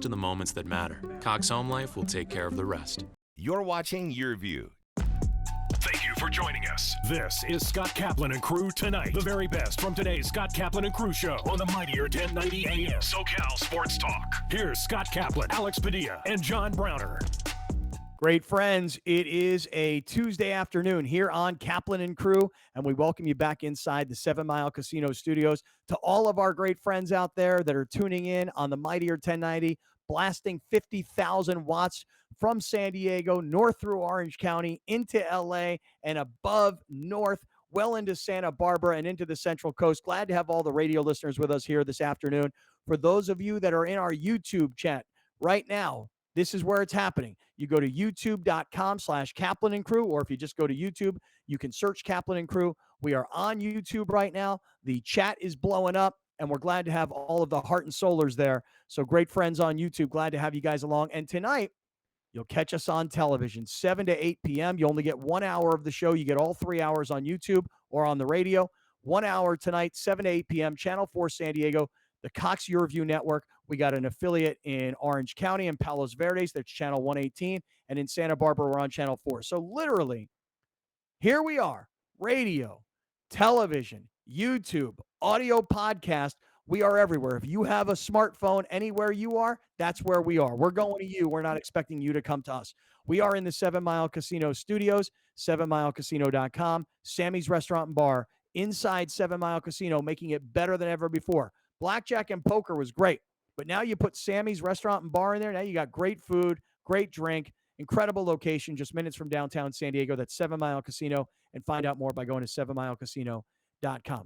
to the moments that matter. Cox Home Life will take care of the rest. You're watching Your View. Thank you for joining us. This is Scott Kaplan and Crew Tonight. The very best from today's Scott Kaplan and Crew show on the mightier 1090 AM. SoCal Sports Talk. Here's Scott Kaplan, Alex Padilla, and John Browner. Great friends, it is a Tuesday afternoon here on Kaplan and Crew, and we welcome you back inside the 7 Mile Casino Studios. To all of our great friends out there that are tuning in on the mightier 1090, blasting 50,000 watts from San Diego, north through Orange County, into LA, and above north, well into Santa Barbara and into the Central Coast. Glad to have all the radio listeners with us here this afternoon. For those of you that are in our YouTube chat right now, this is where it's happening. You go to youtube.com/Kaplan and Crew, or if you just go to YouTube, you can search Kaplan and Crew. We are on YouTube right now. The chat is blowing up, and we're glad to have all of the heart and soulers there. So great friends on YouTube. Glad to have you guys along. And tonight, you'll catch us on television, 7 to 8 p.m. You only get 1 hour of the show. You get all 3 hours on YouTube or on the radio. 1 hour tonight, 7 to 8 p.m., Channel 4 San Diego, the Cox Your View Network. We got an affiliate in Orange County and Palos Verdes. That's Channel 118. And in Santa Barbara, we're on Channel 4. So literally, here we are, radio, television, YouTube, audio podcast. We are everywhere. If you have a smartphone anywhere you are, that's where we are. We're going to you. We're not expecting you to come to us. We are in the 7 Mile Casino Studios, 7milecasino.com, Sammy's Restaurant and Bar, inside 7 Mile Casino, making it better than ever before. Blackjack and poker was great, but now you put Sammy's Restaurant and Bar in there. Now you got great food, great drink, incredible location, just minutes from downtown San Diego. That's 7 Mile Casino, and find out more by going to 7milecasino.com.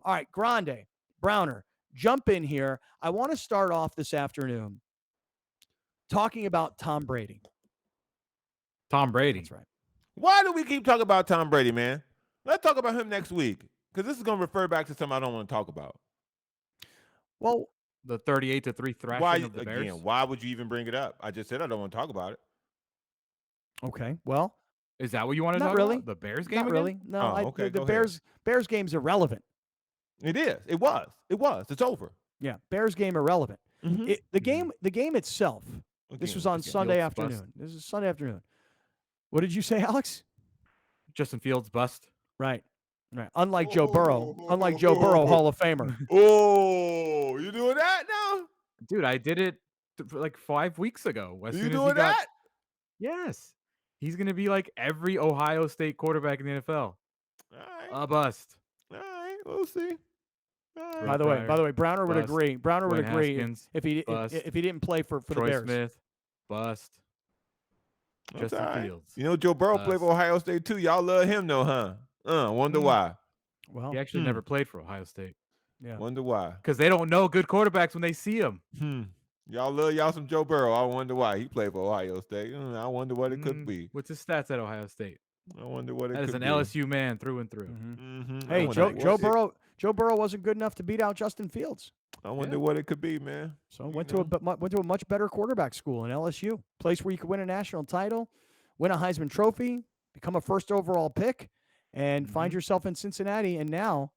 All right, Grande, Browner, jump in here. I want to start off this afternoon talking about Tom Brady. Tom Brady. That's right. Why do we keep talking about Tom Brady, man? Let's talk about him next week, because this is going to refer back to something I don't want to talk about. Well, the 38-3 thrashing of the Bears. Why would you even bring it up? I just said I don't want to talk about it. Okay, well. Is that what you want to talk about? The Bears game? Not again? really. No, okay, the Bears game's irrelevant. It is. It was. It's over. Yeah, Bears game irrelevant. Mm-hmm. The game itself. This was on Sunday afternoon. This is Sunday afternoon. What did you say, Alex? Justin Fields bust. Right. Unlike Joe Burrow. Unlike Joe Burrow, Hall of Famer. Oh, you doing that now? Dude, I did it like 5 weeks ago. You doing that? Yes. He's going to be like every Ohio State quarterback in the NFL. All right. A bust. All right. We'll see. Right. By the way, Browner would agree. Browner would agree Haskins, if he didn't play for the Troy Bears. Smith, bust. Justin Fields. You know, Joe Burrow played for Ohio State too. Y'all love him though, huh? Wonder why. Well, he actually never played for Ohio State. Yeah. Wonder why. Because they don't know good quarterbacks when they see them. Y'all love y'all some Joe Burrow. I wonder why. He played for Ohio State. I wonder what it could be. What's his stats at Ohio State? I wonder what it could be. As an LSU man through and through. Hey, Joe Burrow wasn't good enough to beat out Justin Fields. I wonder what it could be, man. So went to a much better quarterback school in LSU, place where you could win a national title, win a Heisman Trophy, become a first overall pick, and find yourself in Cincinnati. And now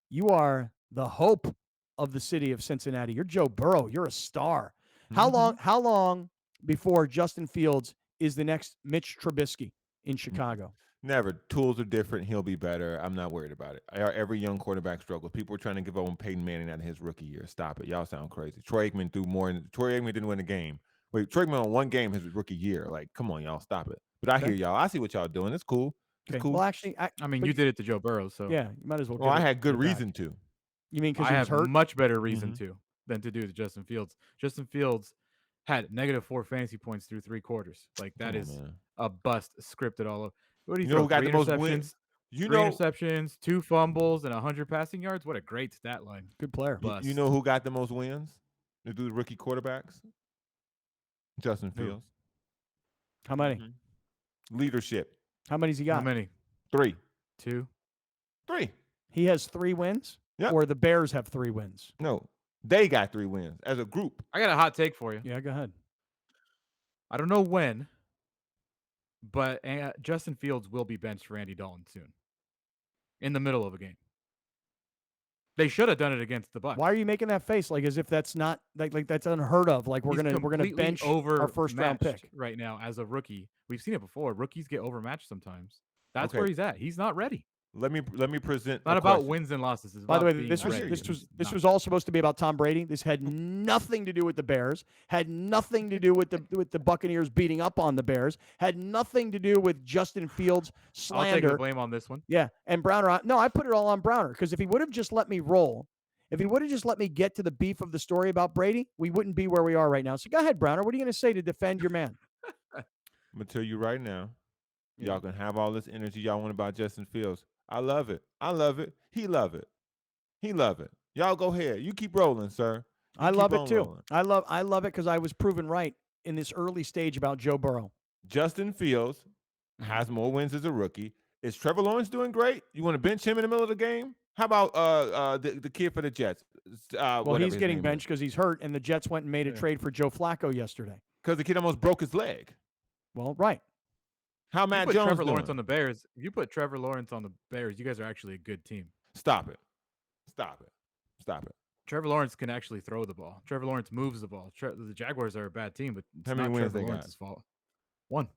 you are the hope of the city of Cincinnati. You're Joe Burrow. You're a star. How long before Justin Fields is the next Mitch Trubisky in Chicago? Never. Tools are different. He'll be better. I'm not worried about it. Every young quarterback struggles. People are trying to give up on Peyton Manning out of his rookie year. Stop it. Y'all sound crazy. Troy Aikman threw more. Troy Aikman didn't win a game. Wait, Troy Aikman won one game his rookie year. Like, come on, y'all. Stop it. But I hear y'all. I see what y'all doing. It's cool. It's cool. Well, actually, you did it to Joe Burrow, so yeah, you might as well. Well, I had good reason to. You mean because I he was have hurt? much better reason than to do to Justin Fields. Justin Fields had -4 fantasy points through 3 quarters. Like that is a bust scripted all over. What do you know who got the most wins? 3 interceptions, 2 fumbles, and 100 passing yards. What a great stat line. Good player. You know who got the most wins? The rookie quarterbacks? Justin Fields. How many? Leadership. How many's he got? How many? 3. 2. 3. He has 3 wins? Yep. Or the Bears have 3 wins? No. They got 3 wins as a group. I got a hot take for you. Yeah, go ahead. I don't know when, but Justin Fields will be benched for Andy Dalton soon. In the middle of a game. They should have done it against the Bucks. Why are you making that face like as if that's not like that's unheard of? Like we're gonna bench our first round pick right now as a rookie. We've seen it before. Rookies get overmatched sometimes. That's Okay. where he's at. He's not ready. Let me present. Not about wins and losses. It's By the way, about this being ready. was all supposed to be about Tom Brady. This had nothing to do with the Bears. Had nothing to do with the Buccaneers beating up on the Bears. Had nothing to do with Justin Fields slander. I'll take the blame on this one. Yeah, and Browner. No, I put it all on Browner because if he would have just let me roll, if he would have just let me get to the beef of the story about Brady, we wouldn't be where we are right now. So go ahead, Browner. What are you going to say to defend your man? I'm gonna tell you right now. Y'all can have all this energy y'all want about Justin Fields. I love it. I love it. He love it. He love it. Y'all go ahead. You keep rolling, sir. I love it too. I love it because I was proven right in this early stage about Joe Burrow. Justin Fields has more wins as a rookie. Is Trevor Lawrence doing great? You want to bench him in the middle of the game? How about the kid for the Jets? Well, he's getting benched because he's hurt, and the Jets went and made a trade for Joe Flacco yesterday. Because the kid almost broke his leg. Well, right. How Matt Jones Trevor doing? Lawrence on the Bears. If you put Trevor Lawrence on the Bears, you guys are actually a good team. Stop it. Stop it. Stop it. Trevor Lawrence can actually throw the ball. Trevor Lawrence moves the ball. The Jaguars are a bad team, but it's How many not wins Trevor they got? Lawrence's fault. One.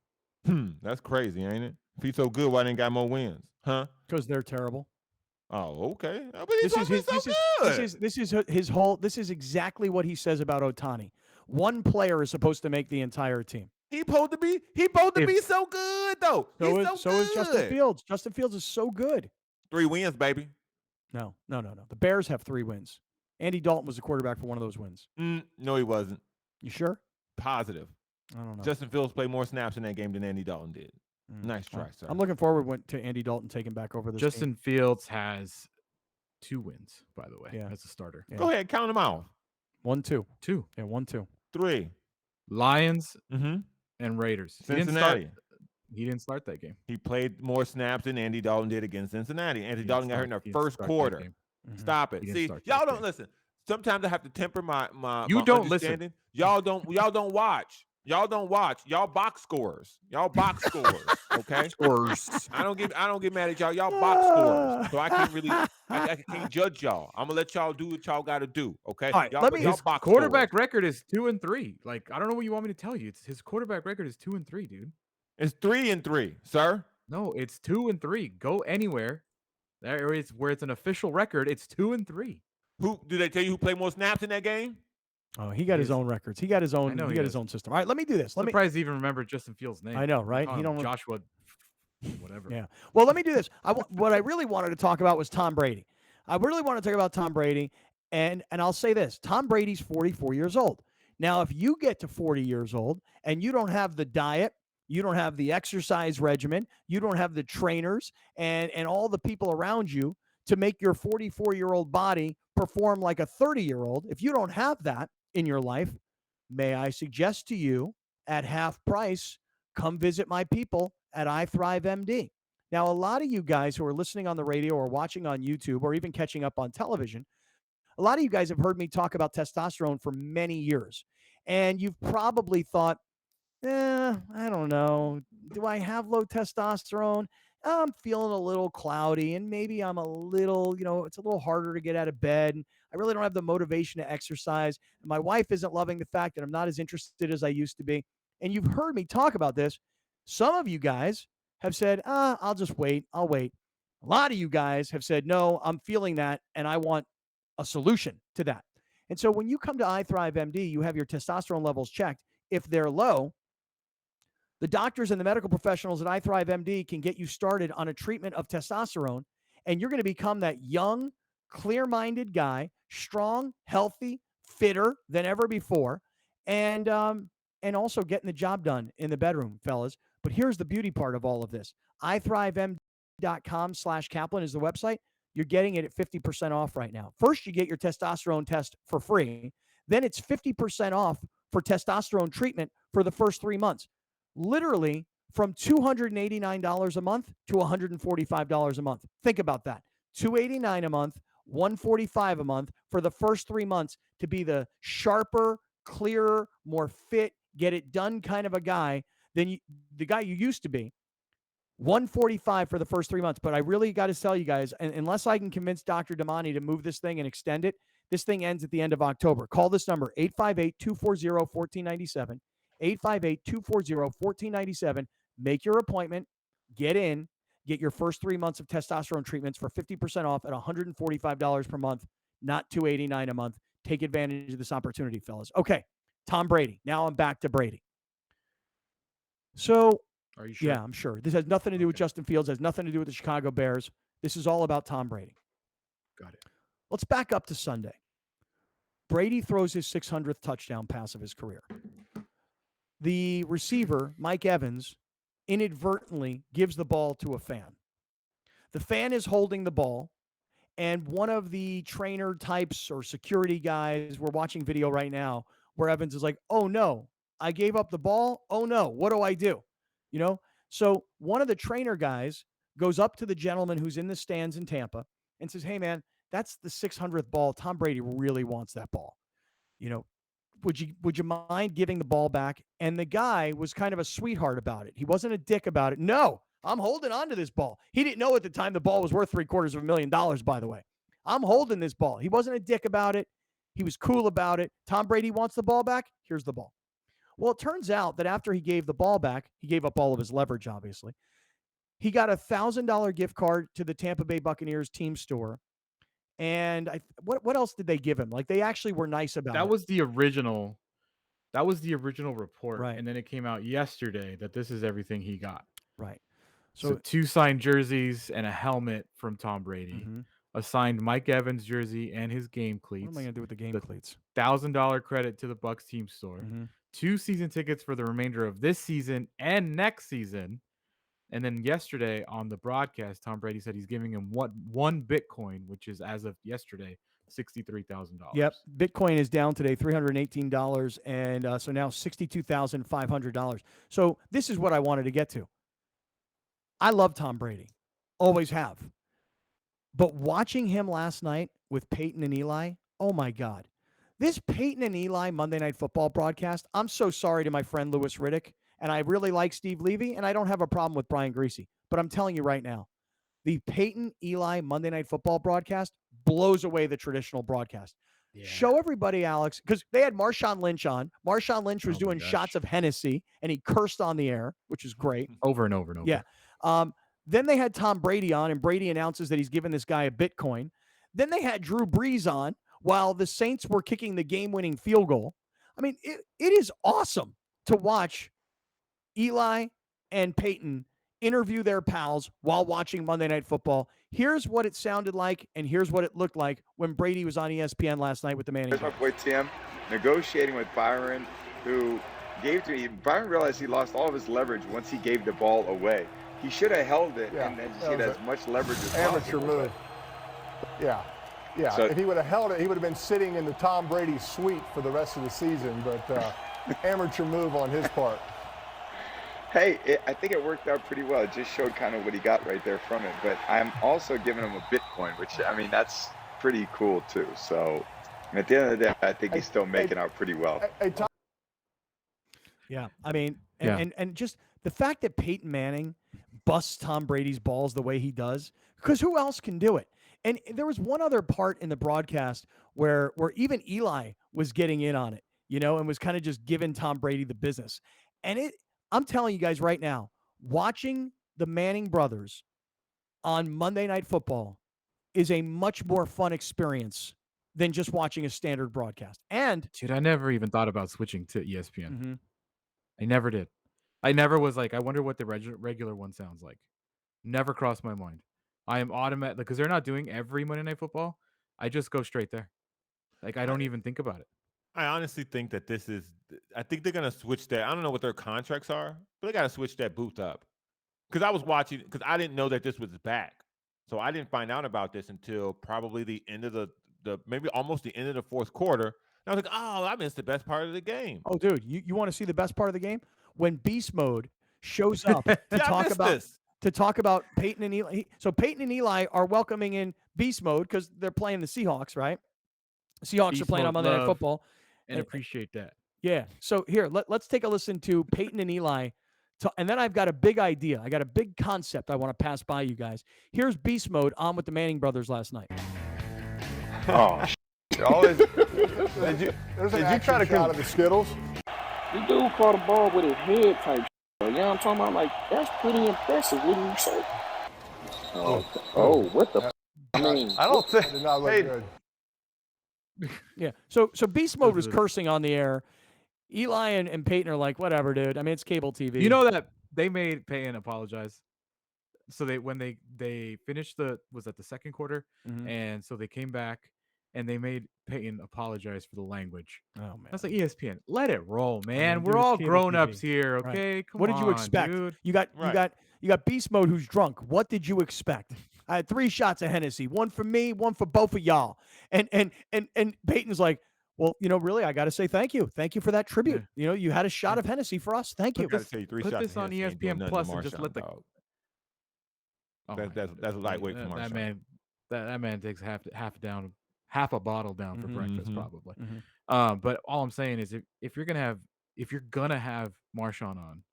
That's crazy, ain't it? If he's so good, why didn't got more wins? Huh? Because they're terrible. Oh, okay. But This is exactly what he says about Ohtani. One player is supposed to make the entire team. He supposed to be so good though. So is Justin Fields. Justin Fields is so good. 3 wins, baby. No. The Bears have 3 wins. Andy Dalton was the quarterback for one of those wins. No, he wasn't. You sure? Positive. I don't know. Justin Fields played more snaps in that game than Andy Dalton did. Nice try, sir. I'm looking forward to Andy Dalton taking back over this Justin team. Fields has 2 wins, by the way, as a starter. Yeah. Go ahead, count them out. 1, 2. 2. Yeah, 1, 2. 3. Lions and Raiders. Cincinnati. He didn't start that game. He played more snaps than Andy Dalton did against Cincinnati. Andy Dalton got hurt in the first quarter. Stop it. See, y'all don't listen. Sometimes I have to temper my You don't listen. understanding. Y'all don't watch. Y'all don't watch. Y'all box scores. Y'all box scores. Okay. Scores. I don't get mad at y'all. Y'all box scores. So I can't really I can't judge y'all. I'm gonna let y'all do what y'all gotta do. Okay. All right, y'all, let me- y'all His box quarterback scores. record is 2-3. Like, I don't know what you want me to tell you. It's his quarterback record is 2-3, dude. It's 3-3, sir. No, it's 2-3. Go anywhere. There is where it's an official record. It's 2-3. Who did they tell you who played more snaps in that game? Oh, he got his own records. He got his own. know He he got his does. own system. All right, let me do this. Let me. Surprised he even remember Justin Fields' name. I know, right? Call He him don't. Joshua, whatever. Yeah. Well, let me do this. What I really wanted to talk about was Tom Brady. I really want to talk about Tom Brady, and I'll say this: Tom Brady's 44 years old. Now, if you get to 40 years old and you don't have the diet, you don't have the exercise regimen, you don't have the trainers and all the people around you to make your 44-year-old body perform like a 30-year-old, if you don't have that in your life, may I suggest to you at half price, come visit my people at iThrive MD. Now, a lot of you guys who are listening on the radio or watching on YouTube or even catching up on television, a lot of you guys have heard me talk about testosterone for many years. And you've probably thought, I don't know. Do I have low testosterone? I'm feeling a little cloudy and maybe I'm a little, it's a little harder to get out of bed. And I really don't have the motivation to exercise. And my wife isn't loving the fact that I'm not as interested as I used to be. And you've heard me talk about this. Some of you guys have said, I'll just wait. I'll wait. A lot of you guys have said, no, I'm feeling that and I want a solution to that. And so when you come to iThrive MD, you have your testosterone levels checked. If they're low, the doctors and the medical professionals at iThrive MD can get you started on a treatment of testosterone, and you're going to become that young, clear-minded guy, strong, healthy, fitter than ever before, and also getting the job done in the bedroom, fellas. But here's the beauty part of all of this. iThriveMD.com/Kaplan is the website. You're getting it at 50% off right now. First, you get your testosterone test for free. Then it's 50% off for testosterone treatment for the first 3 months. Literally from $289 a month to $145 a month. Think about that. $289 a month, $145 a month for the first 3 months to be the sharper, clearer, more fit, get it done kind of a guy than the guy you used to be $145 for the first 3 months. But I really got to tell you guys, unless I can convince Dr. Damani to move this thing and extend it, this thing ends at the end of October. Call this number, 858-240-1497, 858-240-1497. Make your appointment, get in, get your first 3 months of testosterone treatments for 50% off at $145 per month, not $289 a month. Take advantage of this opportunity, fellas. Okay, Tom Brady. Now I'm back to Brady. So, Are you sure? yeah, I'm sure. This has nothing to do with Justin Fields, has nothing to do with the Chicago Bears. This is all about Tom Brady. Got it. Let's back up to Sunday. Brady throws his 600th touchdown pass of his career. The receiver, Mike Evans, inadvertently gives the ball to a fan. The fan is holding the ball, and one of the trainer types or security guys, we're watching video right now, where Evans is like, oh no, I gave up the ball. Oh no, what do I do? You know? So one of the trainer guys goes up to the gentleman who's in the stands in Tampa and says, hey man, that's the 600th ball. Tom Brady really wants that ball. You know, would you mind giving the ball back? And the guy was kind of a sweetheart about it. He wasn't a dick about it. No, I'm holding on to this ball. He didn't know at the time the ball was worth $750,000, by the way. I'm holding this ball. He wasn't a dick about it. He was cool about it. Tom Brady wants the ball back. Here's the ball. Well, it turns out that after he gave the ball back, he gave up all of his leverage, obviously. He got a $1,000 gift card to the Tampa Bay Buccaneers team store. And what else did they give him? Like, they actually were nice about it. That was the original report. Right. And then it came out yesterday that this is everything he got. Right. So 2 signed jerseys and a helmet from Tom Brady. A signed Mike Evans jersey and his game cleats. What am I going to do with the game cleats? $1,000 credit to the Bucs team store. 2 season tickets for the remainder of this season and next season. And then yesterday on the broadcast, Tom Brady said he's giving him one Bitcoin, which is, as of yesterday, $63,000. Yep. Bitcoin is down today, $318. And so now $62,500. So this is what I wanted to get to. I love Tom Brady. Always have. But watching him last night with Peyton and Eli, oh my God. This Peyton and Eli Monday Night Football broadcast, I'm so sorry to my friend Louis Riddick, and I really like Steve Levy, and I don't have a problem with Brian Greasy. But I'm telling you right now, the Peyton Eli Monday Night Football broadcast blows away the traditional broadcast. Yeah. Show everybody, Alex, because they had Marshawn Lynch on. Marshawn Lynch was doing shots of Hennessy, and he cursed on the air, which is great. Over and over and over. Yeah. Then they had Tom Brady on, and Brady announces that he's giving this guy a Bitcoin. Then they had Drew Brees on while the Saints were kicking the game-winning field goal. I mean, it is awesome to watch Eli and Peyton interview their pals while watching Monday Night Football. Here's what it sounded like, and here's what it looked like when Brady was on ESPN last night with the Manning. There's my boy Tim negotiating with Byron, who gave to me. Byron realized he lost all of his leverage once he gave the ball away. He should have held it and then just get as much leverage as amateur possible. Move. Yeah. So, if he would have held it, he would have been sitting in the Tom Brady suite for the rest of the season. But amateur move on his part. Hey, I think it worked out pretty well. It just showed kind of what he got right there from it. But I'm also giving him a Bitcoin, which, I mean, that's pretty cool, too. So at the end of the day, I think he's still making out pretty well. Tom. Yeah, I mean, and just the fact that Peyton Manning busts Tom Brady's balls the way he does, because who else can do it? And there was one other part in the broadcast where even Eli was getting in on it, you know, and was kind of just giving Tom Brady the business. And I'm telling you guys right now, watching the Manning brothers on Monday Night Football is a much more fun experience than just watching a standard broadcast. And dude, I never even thought about switching to ESPN. I never did. I never was like, I wonder what the regular one sounds like. Never crossed my mind. I am automatic because they're not doing every Monday Night Football. I just go straight there. Like, I don't even think about it. I honestly think that I think they're going to switch that. I don't know what their contracts are, but they got to switch that booth up. Because I was watching, because I didn't know that this was back. So I didn't find out about this until probably the end of the maybe almost the end of the fourth quarter. And I was like, oh, I missed the best part of the game. Oh, dude, you want to see the best part of the game? When Beast Mode shows up to talk about Peyton and Eli. So Peyton and Eli are welcoming in Beast Mode because they're playing the Seahawks, right? Seahawks Beast are playing on Monday Night Football. And appreciate that. Yeah. So here, let's take a listen to Peyton and Eli And then I've got a big idea. I got a big concept I want to pass by you guys. Here's Beast Mode on with the Manning brothers last night. Oh, Always, did you try to come out of the Skittles? The dude caught a ball with his head type. You know what I'm talking about? Like, that's pretty impressive. What do you say? Oh, what the? I mean, I don't think. Did not look good. Yeah. So Beast Mode was cursing on the air. Eli and Peyton are like, whatever, dude. I mean, it's cable TV. You know that they made Peyton apologize. So when they finished the second quarter, and so they came back and they made Peyton apologize for the language. Oh man, that's like ESPN. Let it roll, man. We're all grown ups here, okay? Right. Come what did you on, expect? dude. You got Beast Mode who's drunk. What did you expect? I had 3 shots of Hennessy, one for me, one for both of y'all. And Peyton's like, well, really, I got to say thank you. Thank you for that tribute. Yeah. You had a shot of Hennessy for us. Thank you. Put this on ESPN Plus and just let the. Oh, that's lightweight for Marshawn. That man takes half a bottle down for breakfast probably. But all I'm saying is if you're gonna have Marshawn on,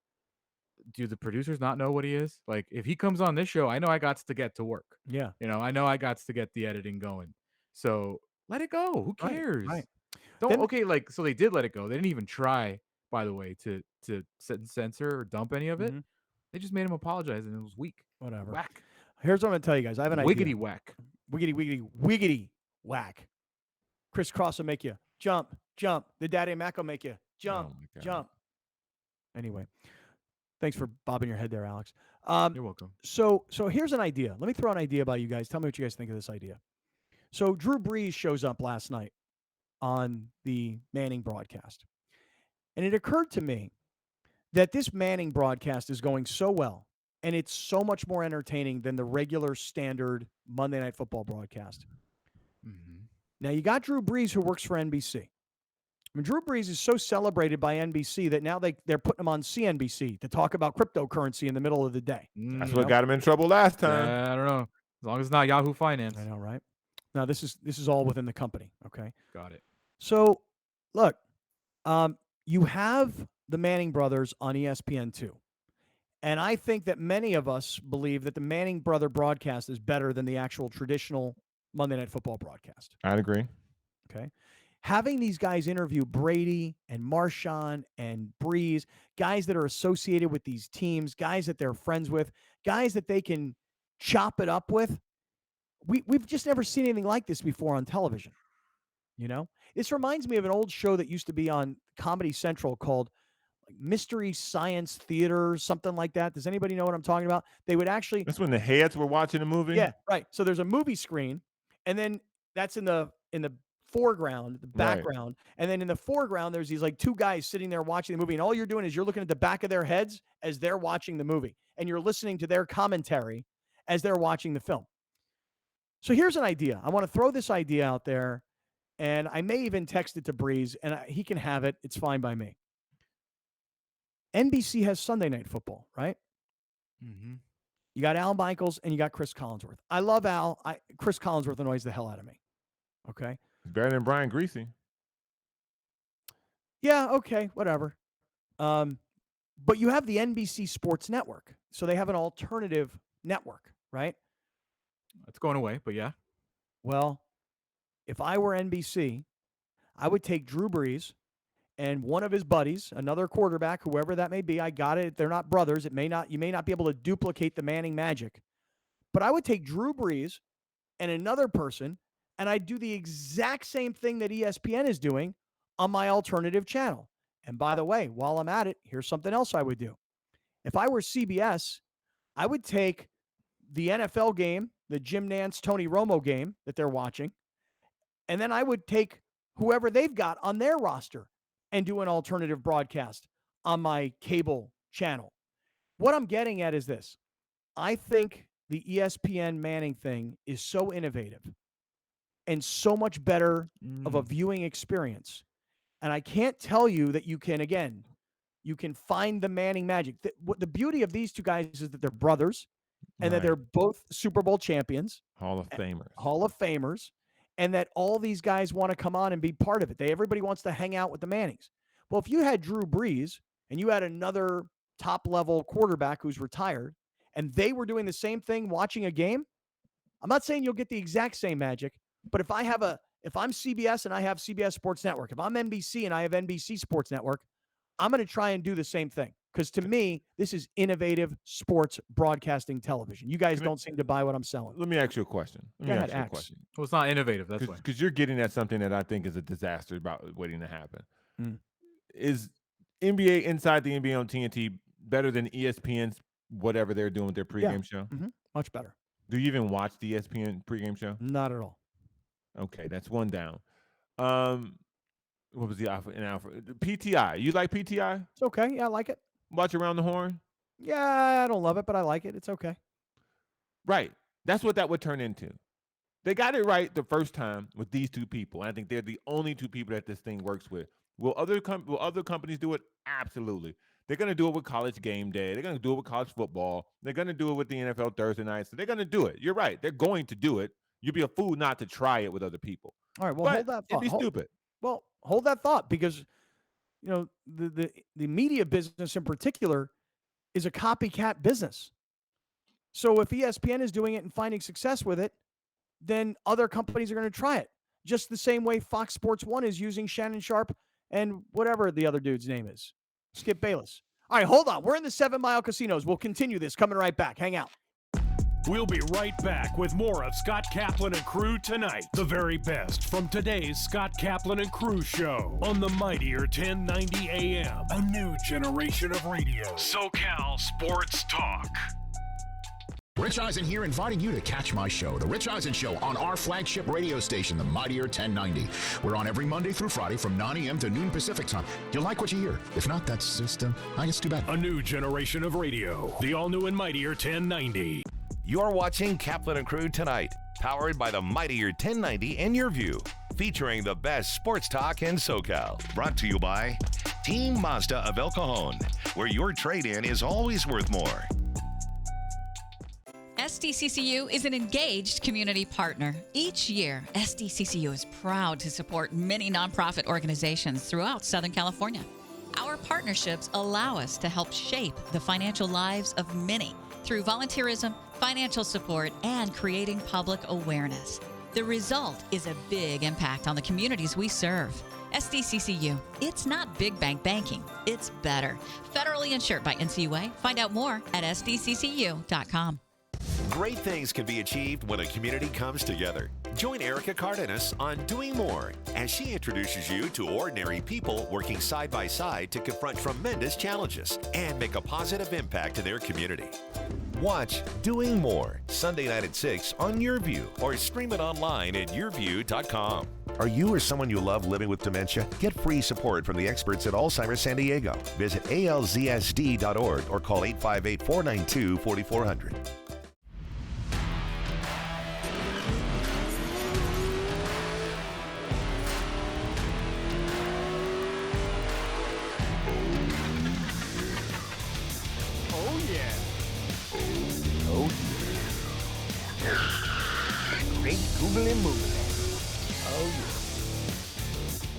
do the producers not know what he is? Like, if he comes on this show, I know I got to get to work. Yeah. I know I got to get the editing going. So let it go. Who cares? Right. So they did let it go. They didn't even try, by the way, to censor or dump any of it. They just made him apologize, and it was weak. Whatever. Whack. Here's what I'm going to tell you guys. I have an idea. Wiggity Whack. Wiggity whack. Chris Cross will make you jump. The Daddy Mac will make you jump. Anyway, thanks for bobbing your head there, Alex. You're welcome. So here's an idea. Let me throw an idea by you guys. Tell me what you guys think of this idea. So Drew Brees shows up last night on the Manning broadcast. And it occurred to me that this Manning broadcast is going so well, and it's so much more entertaining than the regular standard Monday Night Football broadcast. Now, you got Drew Brees, who works for NBC. I mean, Drew Brees is so celebrated by NBC that now they're putting him on CNBC to talk about cryptocurrency in the middle of the day. That's what got him in trouble last time. I don't know. As long as it's not Yahoo Finance. I know, right? Now, this is all within the company, okay? Got it. So, look, you have the Manning brothers on ESPN2. And I think that many of us believe that the Manning brother broadcast is better than the actual traditional Monday Night Football broadcast. I'd agree. Okay. Having these guys interview Brady and Marshawn and Breeze, guys that are associated with these teams, guys that they're friends with, guys that they can chop it up with. We've just never seen anything like this before on television. This reminds me of an old show that used to be on Comedy Central called Mystery Science Theater, something like that. Does anybody know what I'm talking about? They would actually. That's when the heads were watching the movie. Yeah, right. So there's a movie screen, and then that's in the foreground, the background, and then in the foreground there's these like 2 guys sitting there watching the movie, and all you're doing is you're looking at the back of their heads as they're watching the movie, and you're listening to their commentary as they're watching the film. So here's an idea. I want to throw this idea out there, and I may even text it to Breeze, and he can have it. It's fine by me. NBC has Sunday Night Football, right? You got Al Michaels and you got Chris Collinsworth. I love Al. Chris Collinsworth annoys the hell out of me. Okay? Better than Brian Greasy. Yeah, okay, whatever. But you have the NBC Sports Network. So they have an alternative network, right? It's going away, but yeah. Well, if I were NBC, I would take Drew Brees and one of his buddies, another quarterback, whoever that may be. I got it. They're not brothers. You may not be able to duplicate the Manning magic. But I would take Drew Brees and another person, and I'd do the exact same thing that ESPN is doing on my alternative channel. And by the way, while I'm at it, here's something else I would do. If I were CBS, I would take the NFL game, the Jim Nantz, Tony Romo game that they're watching, and then I would take whoever they've got on their roster and do an alternative broadcast on my cable channel. What I'm getting at is this. I think the ESPN Manning thing is so innovative and so much better of a viewing experience. And I can't tell you that you can find the Manning magic. The beauty of these 2 guys is that they're brothers and that they're both Super Bowl champions. Hall of Famers. And that all these guys want to come on and be part of it. Everybody wants to hang out with the Mannings. Well, if you had Drew Brees and you had another top-level quarterback who's retired, and they were doing the same thing watching a game, I'm not saying you'll get the exact same magic, but if I'm CBS and I have CBS Sports Network, if I'm NBC and I have NBC Sports Network, I'm going to try and do the same thing. Because to me, this is innovative sports broadcasting television. You guys don't seem to buy what I'm selling. Let me ask you a question. Well, it's not innovative. That's why. Because you're getting at something that I think is a disaster about waiting to happen. Is NBA inside the NBA on TNT better than ESPN's whatever they're doing with their pregame show? Much better. Do you even watch the ESPN pregame show? Not at all. Okay, that's one down. What was the alpha and alpha? PTI. You like PTI? It's okay. Yeah, I like it. Watch Around the Horn? Yeah, I don't love it, but I like it. It's okay. Right. That's what that would turn into. They got it right the first time with these two people. And I think they're the only two people that this thing works with. Will other companies do it? Absolutely. They're going to do it with College Game Day. They're going to do it with college football. They're going to do it with the NFL Thursday night. So they're going to do it. You're right. They're going to do it. You'd be a fool not to try it with other people. All right. Well, but hold that thought. It'd be stupid. Well, hold that thought because, you know, the media business in particular is a copycat business. So if ESPN is doing it and finding success with it, then other companies are going to try it. Just the same way Fox Sports 1 is using Shannon Sharp and whatever the other dude's name is. Skip Bayless. All right, hold on. We're in the 7 Mile Casinos. We'll continue this coming right back. Hang out. We'll be right back with more of Scott Kaplan and Crew tonight. The very best from today's Scott Kaplan and Crew show on the mightier 1090 AM. A new generation of radio. SoCal Sports Talk. Rich Eisen here, inviting you to catch my show, The Rich Eisen Show, on our flagship radio station, the mightier 1090. We're on every Monday through Friday from 9 a.m. to noon Pacific time. You'll like what you hear. If not, that's just, I guess, too bad. A new generation of radio. The all-new and mightier 1090. You're watching Kaplan and Crew tonight, powered by the mightier 1090 and Your View, featuring the best sports talk in SoCal. Brought to you by Team Mazda of El Cajon, where your trade-in is always worth more. SDCCU is an engaged community partner. Each year, SDCCU is proud to support many nonprofit organizations throughout Southern California. Our partnerships allow us to help shape the financial lives of many through volunteerism, financial support, and creating public awareness. The result is a big impact on the communities we serve. SDCCU, it's not big bank banking, it's better. Federally insured by NCUA. Find out more at sdccu.com. Great things can be achieved when a community comes together. Join Erica Cardenas on Doing More as she introduces you to ordinary people working side by side to confront tremendous challenges and make a positive impact in their community. Watch Doing More Sunday night at 6 on Your View or stream it online at yourview.com. Are you or someone you love living with dementia? Get free support from the experts at Alzheimer's San Diego. Visit alzsd.org or call 858-492-4400.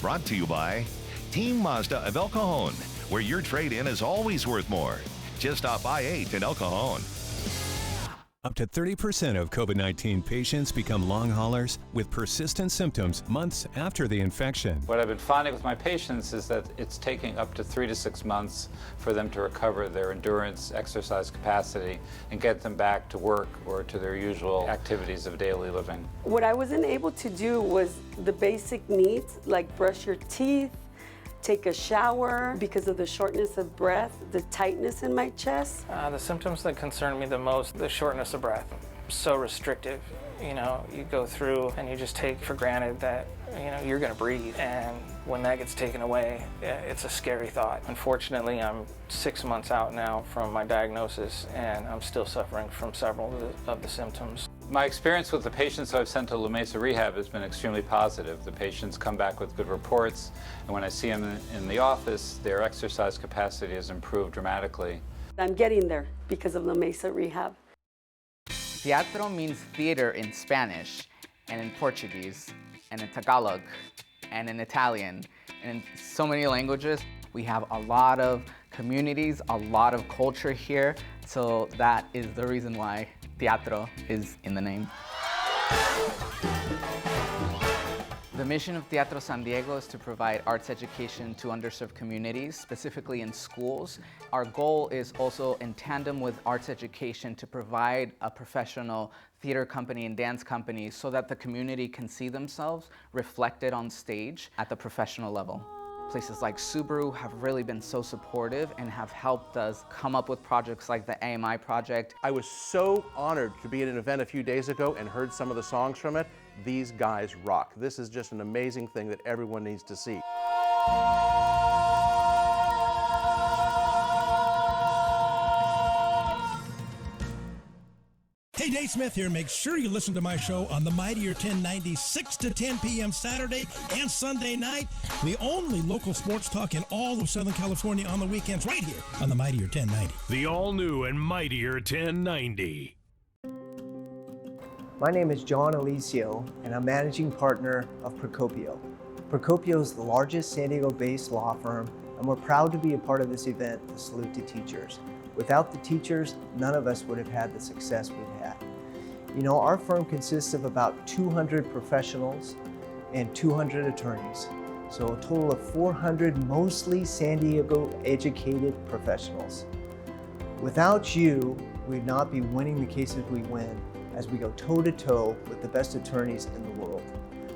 Brought to you by Team Mazda of El Cajon, where your trade-in is always worth more. Just off I-8 in El Cajon. Up to 30% of COVID-19 patients become long haulers with persistent symptoms months after the infection. What I've been finding with my patients is that it's taking up to 3 to 6 months for them to recover their endurance, exercise capacity, and get them back to work or to their usual activities of daily living. What I wasn't able to do was the basic needs, like brush your teeth, take a shower because of the shortness of breath, the tightness in my chest. The symptoms that concern me the most, the shortness of breath. So restrictive. You know, you go through and you just take for granted that, you know, you're gonna breathe. And when that gets taken away, it's a scary thought. Unfortunately, I'm 6 months out now from my diagnosis and I'm still suffering from several of the symptoms. My experience with the patients I've sent to La Mesa Rehab has been extremely positive. The patients come back with good reports, and when I see them in the office, their exercise capacity has improved dramatically. I'm getting there because of La Mesa Rehab. Teatro means theater in Spanish, and in Portuguese, and in Tagalog, and in Italian, and in so many languages. We have a lot of communities, a lot of culture here, so that is the reason why Teatro is in the name. The mission of Teatro San Diego is to provide arts education to underserved communities, specifically in schools. Our goal is also in tandem with arts education to provide a professional theater company and dance company so that the community can see themselves reflected on stage at the professional level. Places like Subaru have really been so supportive and have helped us come up with projects like the AMI project. I was so honored to be at an event a few days ago and heard some of the songs from it. These guys rock. This is just an amazing thing that everyone needs to see. Hey, Dave Smith here. Make sure you listen to my show on the Mightier 1090, 6 to 10 p.m. Saturday and Sunday night. The only local sports talk in all of Southern California on the weekends, right here on the Mightier 1090. The all-new and Mightier 1090. My name is John Alicio, and I'm managing partner of Procopio. Procopio is the largest San Diego-based law firm, and we're proud to be a part of this event, the Salute to Teachers. Without the teachers, none of us would have had the success we've had. You know, our firm consists of about 200 professionals and 200 attorneys, so a total of 400 mostly San Diego educated professionals. Without you, we'd not be winning the cases we win as we go toe-to-toe with the best attorneys in the world.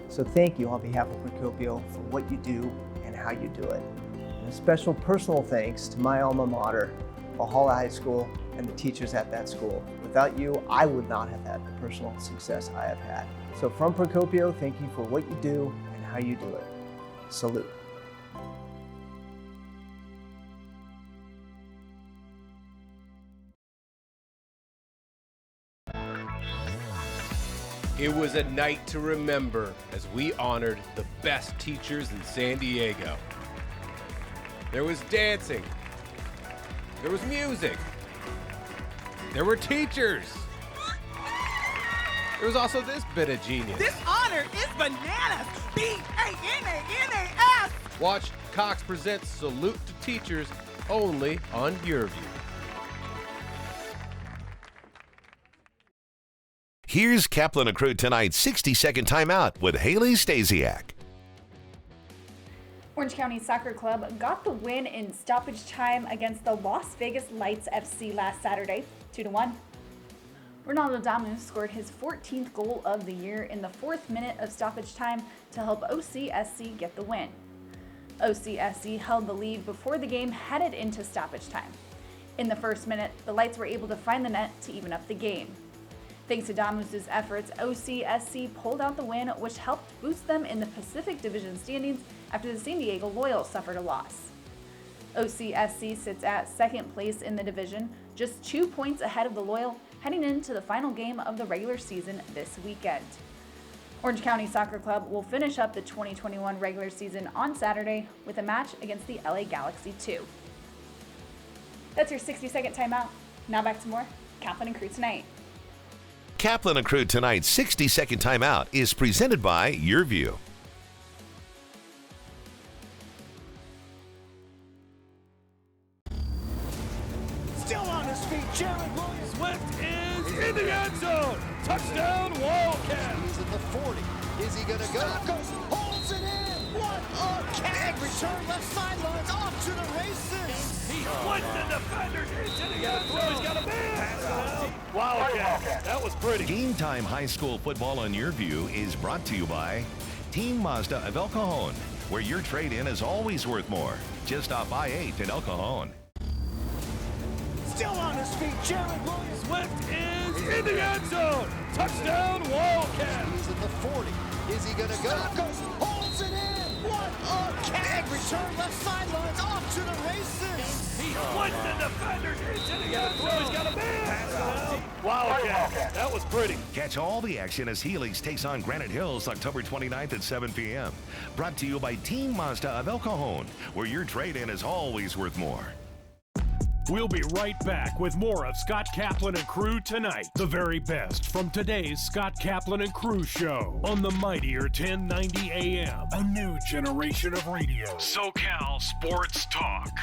So thank you on behalf of Procopio for what you do and how you do it. And a special personal thanks to my alma mater, Valhalla High School, and the teachers at that school. Without you, I would not have had the personal success I have had. So from Procopio, thank you for what you do and how you do it. Salute. It was a night to remember as we honored the best teachers in San Diego. There was dancing. There was music. There were teachers. There was also this bit of genius. This honor is bananas. B-A-N-A-N-A-S. Watch Cox present Salute to Teachers only on Your View. Here's Kaplan and Crew tonight's 60-second timeout with Haley Stasiak. Orange County Soccer Club got the win in stoppage time against the Las Vegas Lights FC last Saturday, 2-1. Ronaldo Damu scored his 14th goal of the year in the 4th minute of stoppage time to help OCSC get the win. OCSC held the lead before the game headed into stoppage time. In the 1st minute, the Lights were able to find the net to even up the game. Thanks to Damus' efforts, OCSC pulled out the win, which helped boost them in the Pacific Division standings after the San Diego Loyal suffered a loss. OCSC sits at 2nd place in the division, just 2 points ahead of the Loyal, heading into the final game of the regular season this weekend. Orange County Soccer Club will finish up the 2021 regular season on Saturday with a match against the LA Galaxy 2. That's your 60-second timeout. Now back to more Kaplan and Crew tonight. Kaplan and Crew tonight's 60-second timeout is presented by Your View. Still on his feet, Jared Williams-Swift is in the end zone. Touchdown, Wildcat. He's in the 40. Is he going to go? Stockos holds it in. What a catch. Return left sideline. Off to the races. He flipped the defenders into the end zone. He's got a man. Pass it out. Wildcat. That was pretty. Game Time High School Football on Your View is brought to you by Team Mazda of El Cajon, where your trade-in is always worth more. Just off I-8 in El Cajon. Still on his feet, Jared Williams-Swift is in the end zone. Touchdown, Wildcat. He's in the 40. Is he going to go? Stockos holds it in. What a catch. Return left sideline. Off to the races. He flipped the defenders into the end zone. He's got a man. Pass it out. Wildcat. That was pretty. Catch all the action as Helix takes on Granite Hills October 29th at 7 p.m. Brought to you by Team Mazda of El Cajon, where your trade-in is always worth more. We'll be right back with more of Scott Kaplan and Crew tonight. The very best from today's Scott Kaplan and Crew show on the mightier 1090 AM. A new generation of radio. SoCal Sports Talk.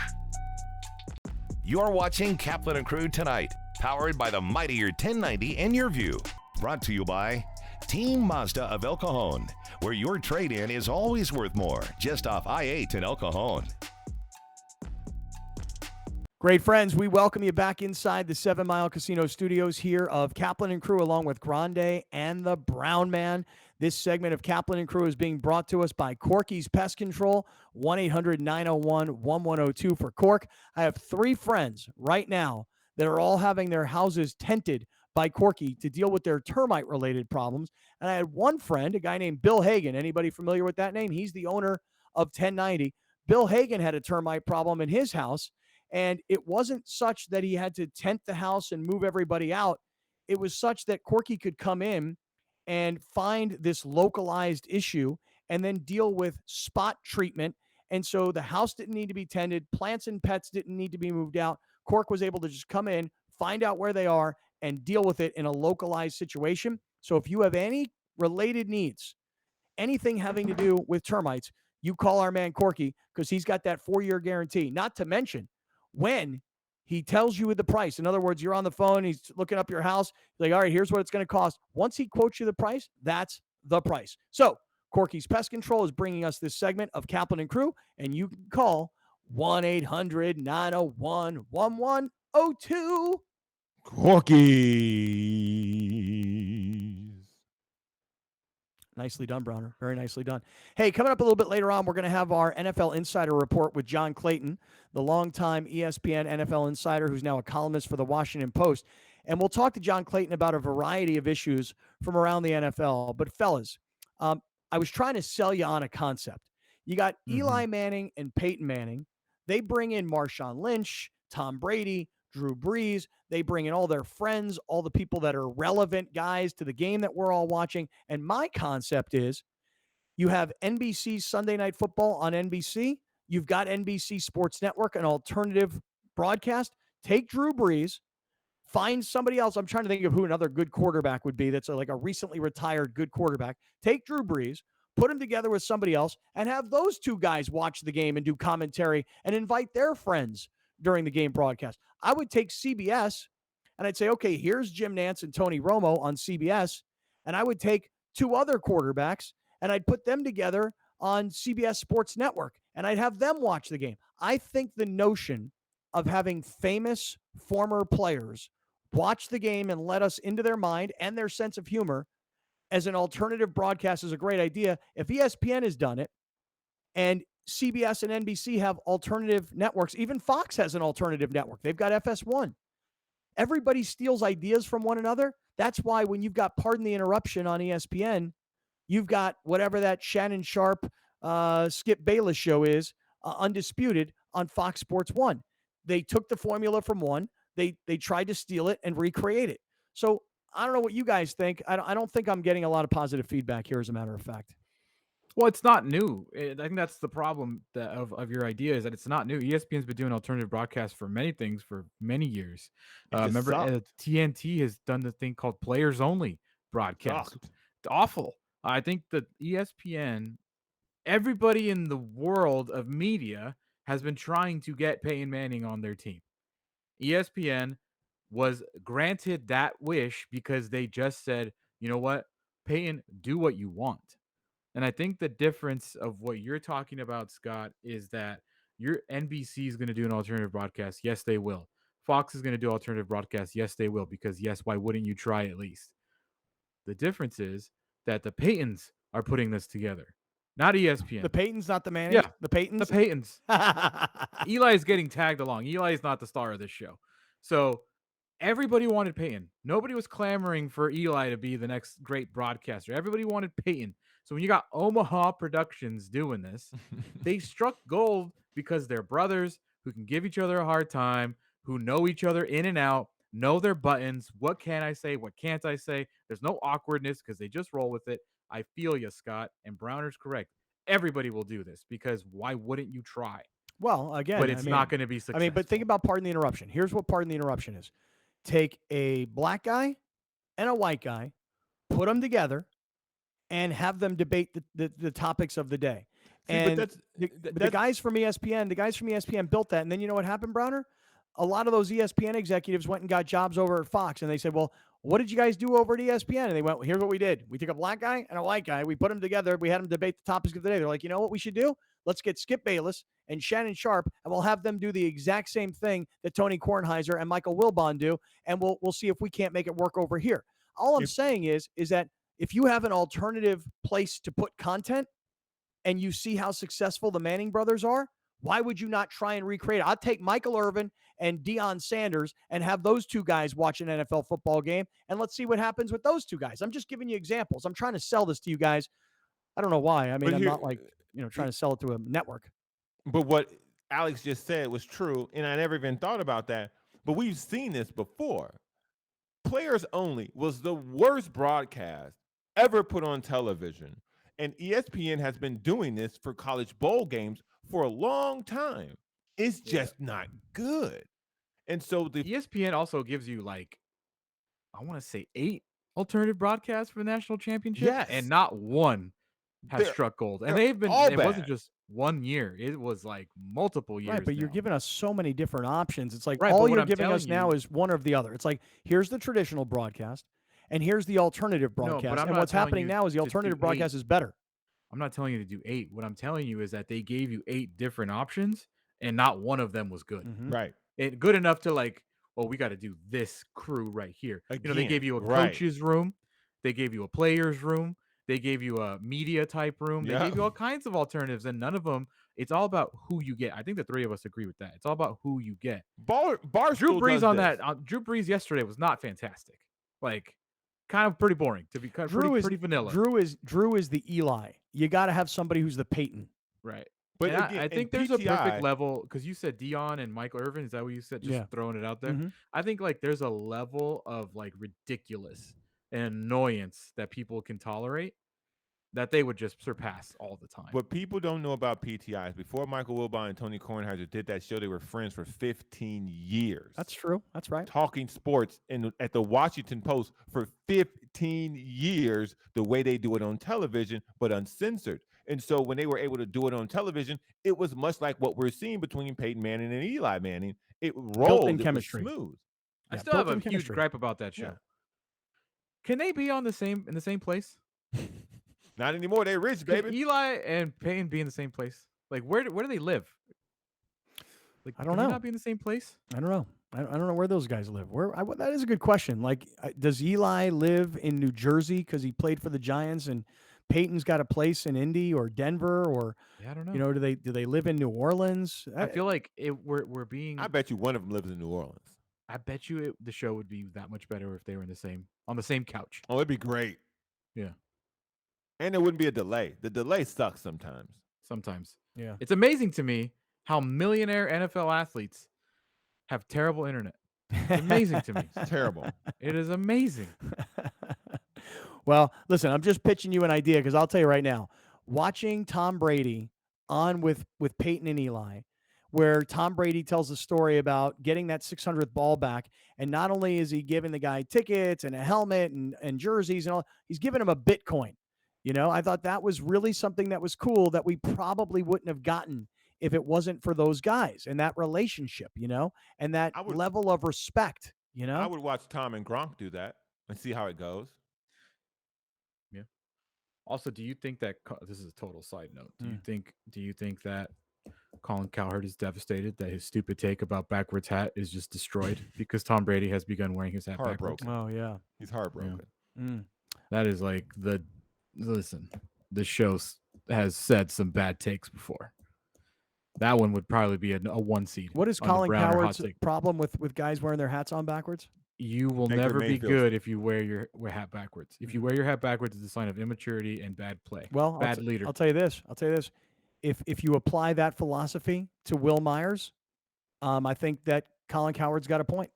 You're watching Kaplan and Crew tonight, powered by the mightier 1090 and Your View. Brought to you by Team Mazda of El Cajon, where your trade-in is always worth more, just off I-8 in El Cajon. Great friends, we welcome you back inside the 7 Mile Casino studios here of Kaplan and Crew, along with Grande and the Brown Man. This segment of Kaplan and Crew is being brought to us by Corky's Pest Control, 1-800-901-1102 for Cork. I have 3 friends right now that are all having their houses tented by Corky to deal with their termite-related problems. And I had one friend, a guy named Bill Hagan. Anybody familiar with that name? He's the owner of 1090. Bill Hagan had a termite problem in his house. And it wasn't such that he had to tent the house and move everybody out. It was such that Corky could come in and find this localized issue and then deal with spot treatment. And so the house didn't need to be tended. Plants and pets didn't need to be moved out. Cork was able to just come in, find out where they are, and deal with it in a localized situation. So if you have any related needs, anything having to do with termites, you call our man Corky because he's got that 4-year guarantee. Not to mention, when he tells you the price, in other words, you're on the phone, he's looking up your house, like, all right, here's what it's going to cost. Once he quotes you the price, that's the price. So Corky's Pest Control is bringing us this segment of Kaplan and Crew, and you can call 1-800-901-1102. Corky. Nicely done, Browner. Very nicely done. Hey, coming up a little bit later on, we're going to have our NFL Insider Report with John Clayton, the longtime ESPN NFL Insider who's now a columnist for the Washington Post. And we'll talk to John Clayton about a variety of issues from around the NFL. But, fellas, I was trying to sell you on a concept. You got Eli Manning and Peyton Manning. They bring in Marshawn Lynch, Tom Brady, Drew Brees. They bring in all their friends, all the people that are relevant guys to the game that we're all watching. And my concept is you have NBC Sunday Night Football on NBC. You've got NBC Sports Network, an alternative broadcast. Take Drew Brees, find somebody else. I'm trying to think of who another good quarterback would be that's like a recently retired good quarterback. Take Drew Brees, put him together with somebody else, and have those 2 guys watch the game and do commentary and invite their friends during the game broadcast. I would take CBS and I'd say, okay, here's Jim Nantz and Tony Romo on CBS. And I would take 2 other quarterbacks and I'd put them together on CBS Sports Network and I'd have them watch the game. I think the notion of having famous former players watch the game and let us into their mind and their sense of humor as an alternative broadcast is a great idea. If ESPN has done it and CBS and NBC have alternative networks. Even Fox has an alternative network. They've got FS1. Everybody steals ideas from one another. That's why when you've got Pardon the Interruption on ESPN, you've got whatever that Shannon Sharp, Skip Bayless show is, Undisputed on Fox Sports 1. They took the formula from one. They tried to steal it and recreate it. So I don't know what you guys think. I don't think I'm getting a lot of positive feedback here, as a matter of fact. Well, it's not new. I think that's the problem of your idea is that it's not new. ESPN's been doing alternative broadcasts for many things for many years. Remember, TNT has done the thing called Players Only broadcast. It's awful. I think that ESPN, everybody in the world of media has been trying to get Peyton Manning on their team. ESPN was granted that wish because they just said, you know what, Peyton, do what you want. And I think the difference of what you're talking about, Scott, is that your NBC is going to do an alternative broadcast. Yes, they will. Fox is going to do alternative broadcast. Yes, they will. Because yes, why wouldn't you try at least? The difference is that the Paytons are putting this together, not ESPN. The Paytons, not the Mannings? Yeah. The Paytons? The Paytons. Eli is getting tagged along. Eli is not the star of this show. So everybody wanted Peyton. Nobody was clamoring for Eli to be the next great broadcaster. Everybody wanted Peyton. So when you got Omaha Productions doing this, they struck gold because they're brothers who can give each other a hard time, who know each other in and out, know their buttons. What can I say? What can't I say? There's no awkwardness because they just roll with it. I feel you, Scott, and Browner's correct. Everybody will do this because why wouldn't you try? Well, again, but it's not going to be I successful. mean, but think about pardon the interruption. Here's what pardon the interruption is: take a black guy and a white guy, put them together, and have them debate the topics of the day. And the guys from ESPN built that. And then you know what happened, Browner? A lot of those ESPN executives went and got jobs over at Fox, and they said, well, what did you guys do over at ESPN? And they went, well, here's what we did. We took a black guy and a white guy. We put them together. We had them debate the topics of the day. They're like, you know what we should do? Let's get Skip Bayless and Shannon Sharp, and we'll have them do the exact same thing that Tony Kornheiser and Michael Wilbon do, and we'll see if we can't make it work over here. All I'm saying is that if you have an alternative place to put content and you see how successful the Manning brothers are, why would you not try and recreate it? I'll take Michael Irvin and Deion Sanders and have those two guys watch an NFL football game, and let's see what happens with those two guys. I'm just giving you examples. I'm trying to sell this to you guys. I don't know why. I mean, I'm not like, trying to sell it to a network. But what Alex just said was true, and I never even thought about that. But we've seen this before. Players Only was the worst broadcast ever put on television. And ESPN has been doing this for college bowl games for a long time. It's just not good. And so the ESPN also gives you like, I want to say 8 alternative broadcasts for the national championship. Yes. And not one has struck gold. And they've been, it wasn't just 1 year. It was like multiple years. Right, but you're now. giving us so many different options. It's like Right, all but what you're I'm giving us telling now you- is one or the other. It's like, here's the traditional broadcast, and here's the alternative No, but broadcast. I'm And not what's telling happening you now is the to do alternative 8. broadcast is better. I'm not telling you to do 8. What I'm telling you is that they gave you 8 different options, and not one of them was good. Right. It good enough to like, well, we got to do this crew right here. They Again, gave you a right. coach's room, they gave you a player's room, they gave you a media type room, they Yeah. gave you all kinds of alternatives, and none of them. It's all about who you get. I think the three of us agree with that. It's all about who you get. Drew Brees on that. Drew Brees yesterday was not fantastic. Like, kind of pretty boring to be pretty vanilla. Drew is the Eli. You got to have somebody who's the Peyton. Right. But And again, I think in there's a PTI perfect level because you said Dion and Michael Irvin. Is that what you said? Just Yeah. throwing it out there. Mhm. I think like there's a level of like ridiculous and annoyance that people can tolerate that they would just surpass all the time. What people don't know about PTIs, before Michael Wilbon and Tony Kornheiser did that show, they were friends for 15 years. That's true. That's right. Talking sports at the Washington Post for 15 years, the way they do it on television, but uncensored. And so when they were able to do it on television, it was much like what we're seeing between Peyton Manning and Eli Manning. It rolled. Built-in it was chemistry. smooth. I Yeah, still have a built-in huge chemistry. gripe about that show. Yeah. Can they be in the same place? Not anymore. They rich, Can baby. Eli and Peyton be in the same place? Like where do they live? Like I don't can they know. not be in the same place? I don't know. I don't know where those guys live. That is a good question. Like, does Eli live in New Jersey because he played for the Giants, and Peyton's got a place in Indy or Denver, or Yeah, I don't know. do they live in New Orleans? I feel like we're being. I bet you one of them lives in New Orleans. I bet you the show would be that much better if they were on the same couch. Oh, it'd be great. Yeah. And there wouldn't be a delay. The delay sucks sometimes. Sometimes. Yeah. It's amazing to me how millionaire NFL athletes have terrible internet. It's amazing to me. It's terrible. It is amazing. Well, listen, I'm just pitching you an idea because I'll tell you right now, watching Tom Brady on with Peyton and Eli, where Tom Brady tells a story about getting that 600th ball back, and not only is he giving the guy tickets and a helmet and jerseys and all, he's giving him a Bitcoin. I thought that was really something that was cool that we probably wouldn't have gotten if it wasn't for those guys and that relationship, and that level of respect, I would watch Tom and Gronk do that and see how it goes. Yeah. Also, do you think that this is a total side note? Do you think that Colin Cowherd is devastated that his stupid take about backwards hat is just destroyed because Tom Brady has begun wearing his hat backwards? Heartbroken. Oh yeah, he's heartbroken. That is like the show has said some bad takes before. That one would probably be a 1 seed. What is on the Colin Browner hot Cowherd's take. problem with guys wearing their hats on backwards? You will Baker never be Mayfield. good if you wear your hat backwards. If you wear your hat backwards, it's a sign of immaturity and bad play. Well, bad leader. I'll tell you this. If you apply that philosophy to Will Myers, I think that Colin Cowherd's got a point.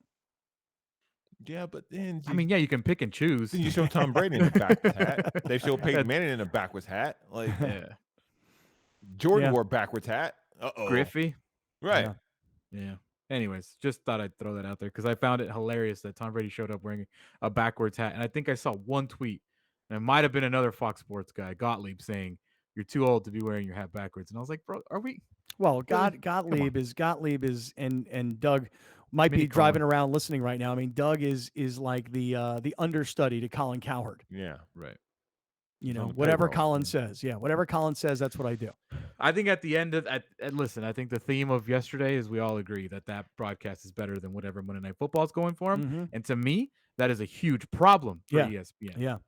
Yeah, but then you can pick and choose. Then you show Tom Brady in a backwards hat. They show Peyton Manning in a backwards hat. Like Yeah. Jordan Yeah. wore a backwards hat. Uh-oh. Griffey. Right. Yeah. Anyways, just thought I'd throw that out there because I found it hilarious that Tom Brady showed up wearing a backwards hat. And I think I saw one tweet, and it might have been another Fox Sports guy, Gottlieb, saying, "You're too old to be wearing your hat backwards." And I was like, bro, are we? Well, Really? Gottlieb is and Doug might Mini be driving Colin. around listening right now. I mean, Doug is like the understudy to Colin Cowherd. Yeah. Right. You He's know, on the whatever payroll. Colin says. Yeah, whatever Colin says, that's what I do. I think at the end of listen, I think the theme of yesterday is we all agree that broadcast is better than whatever Monday Night Football is going for him. Mhm. And to me, that is a huge problem for Yeah. ESPN. Yeah.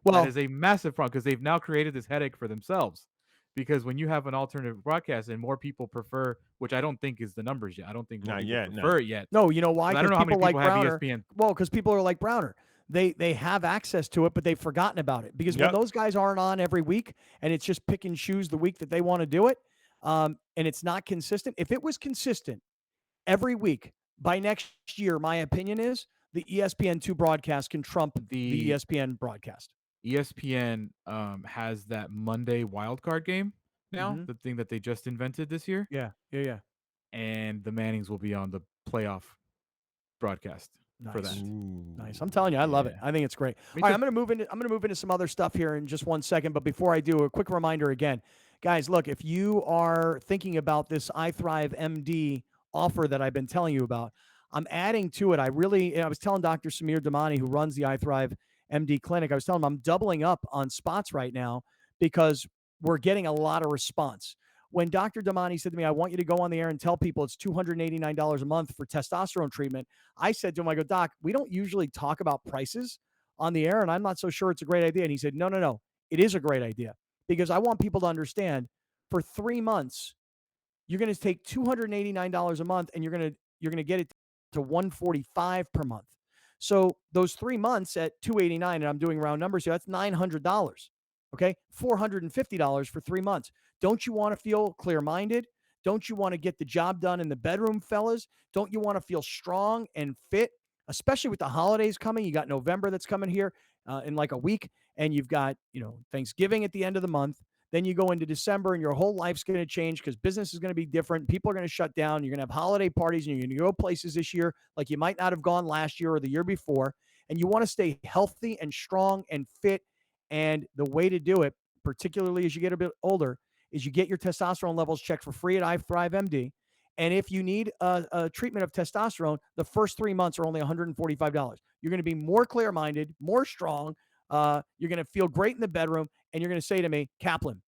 That Well, is a massive problem because they've now created this headache for themselves. Because when you have an alternative broadcast and more people prefer, which I don't think is the numbers yet. I don't think more Not people yet, no. prefer it yet. no, you know why? I don't know how many people like people have Browner. ESPN. Well, because people are like Browner. They have access to it, but they've forgotten about it. Because Yep. when those guys aren't on every week and it's just pick and choose the week that they want to do it, and it's not consistent. If it was consistent every week by next year, my opinion is the ESPN2 broadcast can trump the ESPN broadcast. ESPN has that Monday wildcard game now, Mhm. the thing that they just invented this year. Yeah. And the Mannings will be on the playoff broadcast for Nice. that. Nice. I'm telling you, I love it. I think it's great. Me All right, too. I'm going to move into some other stuff here in just one second, but before I do, a quick reminder again. Guys, look, if you are thinking about this iThrive MD offer that I've been telling you about, I'm adding to it. I was telling Dr. Samir Damani, who runs the iThrive MD clinic, I was telling him I'm doubling up on spots right now because we're getting a lot of response. When Dr. Damani said to me, I want you to go on the air and tell people it's $289 a month for testosterone treatment, I said to him, I go, Doc, we don't usually talk about prices on the air, and I'm not so sure it's a great idea. And he said, no, it is a great idea because I want people to understand for 3 months, you're going to take $289 a month and you're going to get it to $145 per month. So those 3 months at $289, and I'm doing round numbers here, that's $900. Okay, $450 for 3 months. Don't you want to feel clear-minded? Don't you want to get the job done in the bedroom, fellas? Don't you want to feel strong and fit, especially with the holidays coming? You got November that's coming here in like a week, and you've got Thanksgiving at the end of the month. Then you go into December, and your whole life's going to change because business is going to be different. People are going to shut down. You're going to have holiday parties, and you're going to go places this year like you might not have gone last year or the year before. And you want to stay healthy and strong and fit. And the way to do it, particularly as you get a bit older, is you get your testosterone levels checked for free at iThrive MD. And if you need a treatment of testosterone, the first 3 months are only $145. You're going to be more clear-minded, more strong. You're going to feel great in the bedroom. And you're going to say to me, Kaplan,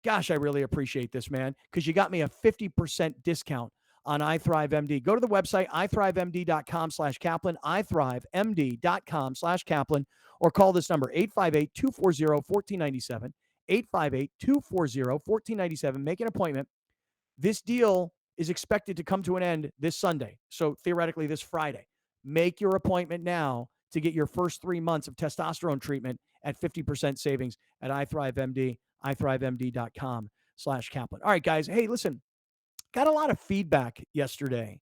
gosh, I really appreciate this, man, because you got me a 50% discount on iThrive MD. Go to the website, ithrivemd.com/Kaplan, ithrivemd.com/Kaplan, or call this number, 858-240-1497, 858-240-1497. Make an appointment. This deal is expected to come to an end this Sunday, so theoretically this Friday. Make your appointment now to get your first 3 months of testosterone treatment at 50% savings at iThrive MD, ithrivemd.com/Kaplan. All right, guys. Hey, listen, got a lot of feedback yesterday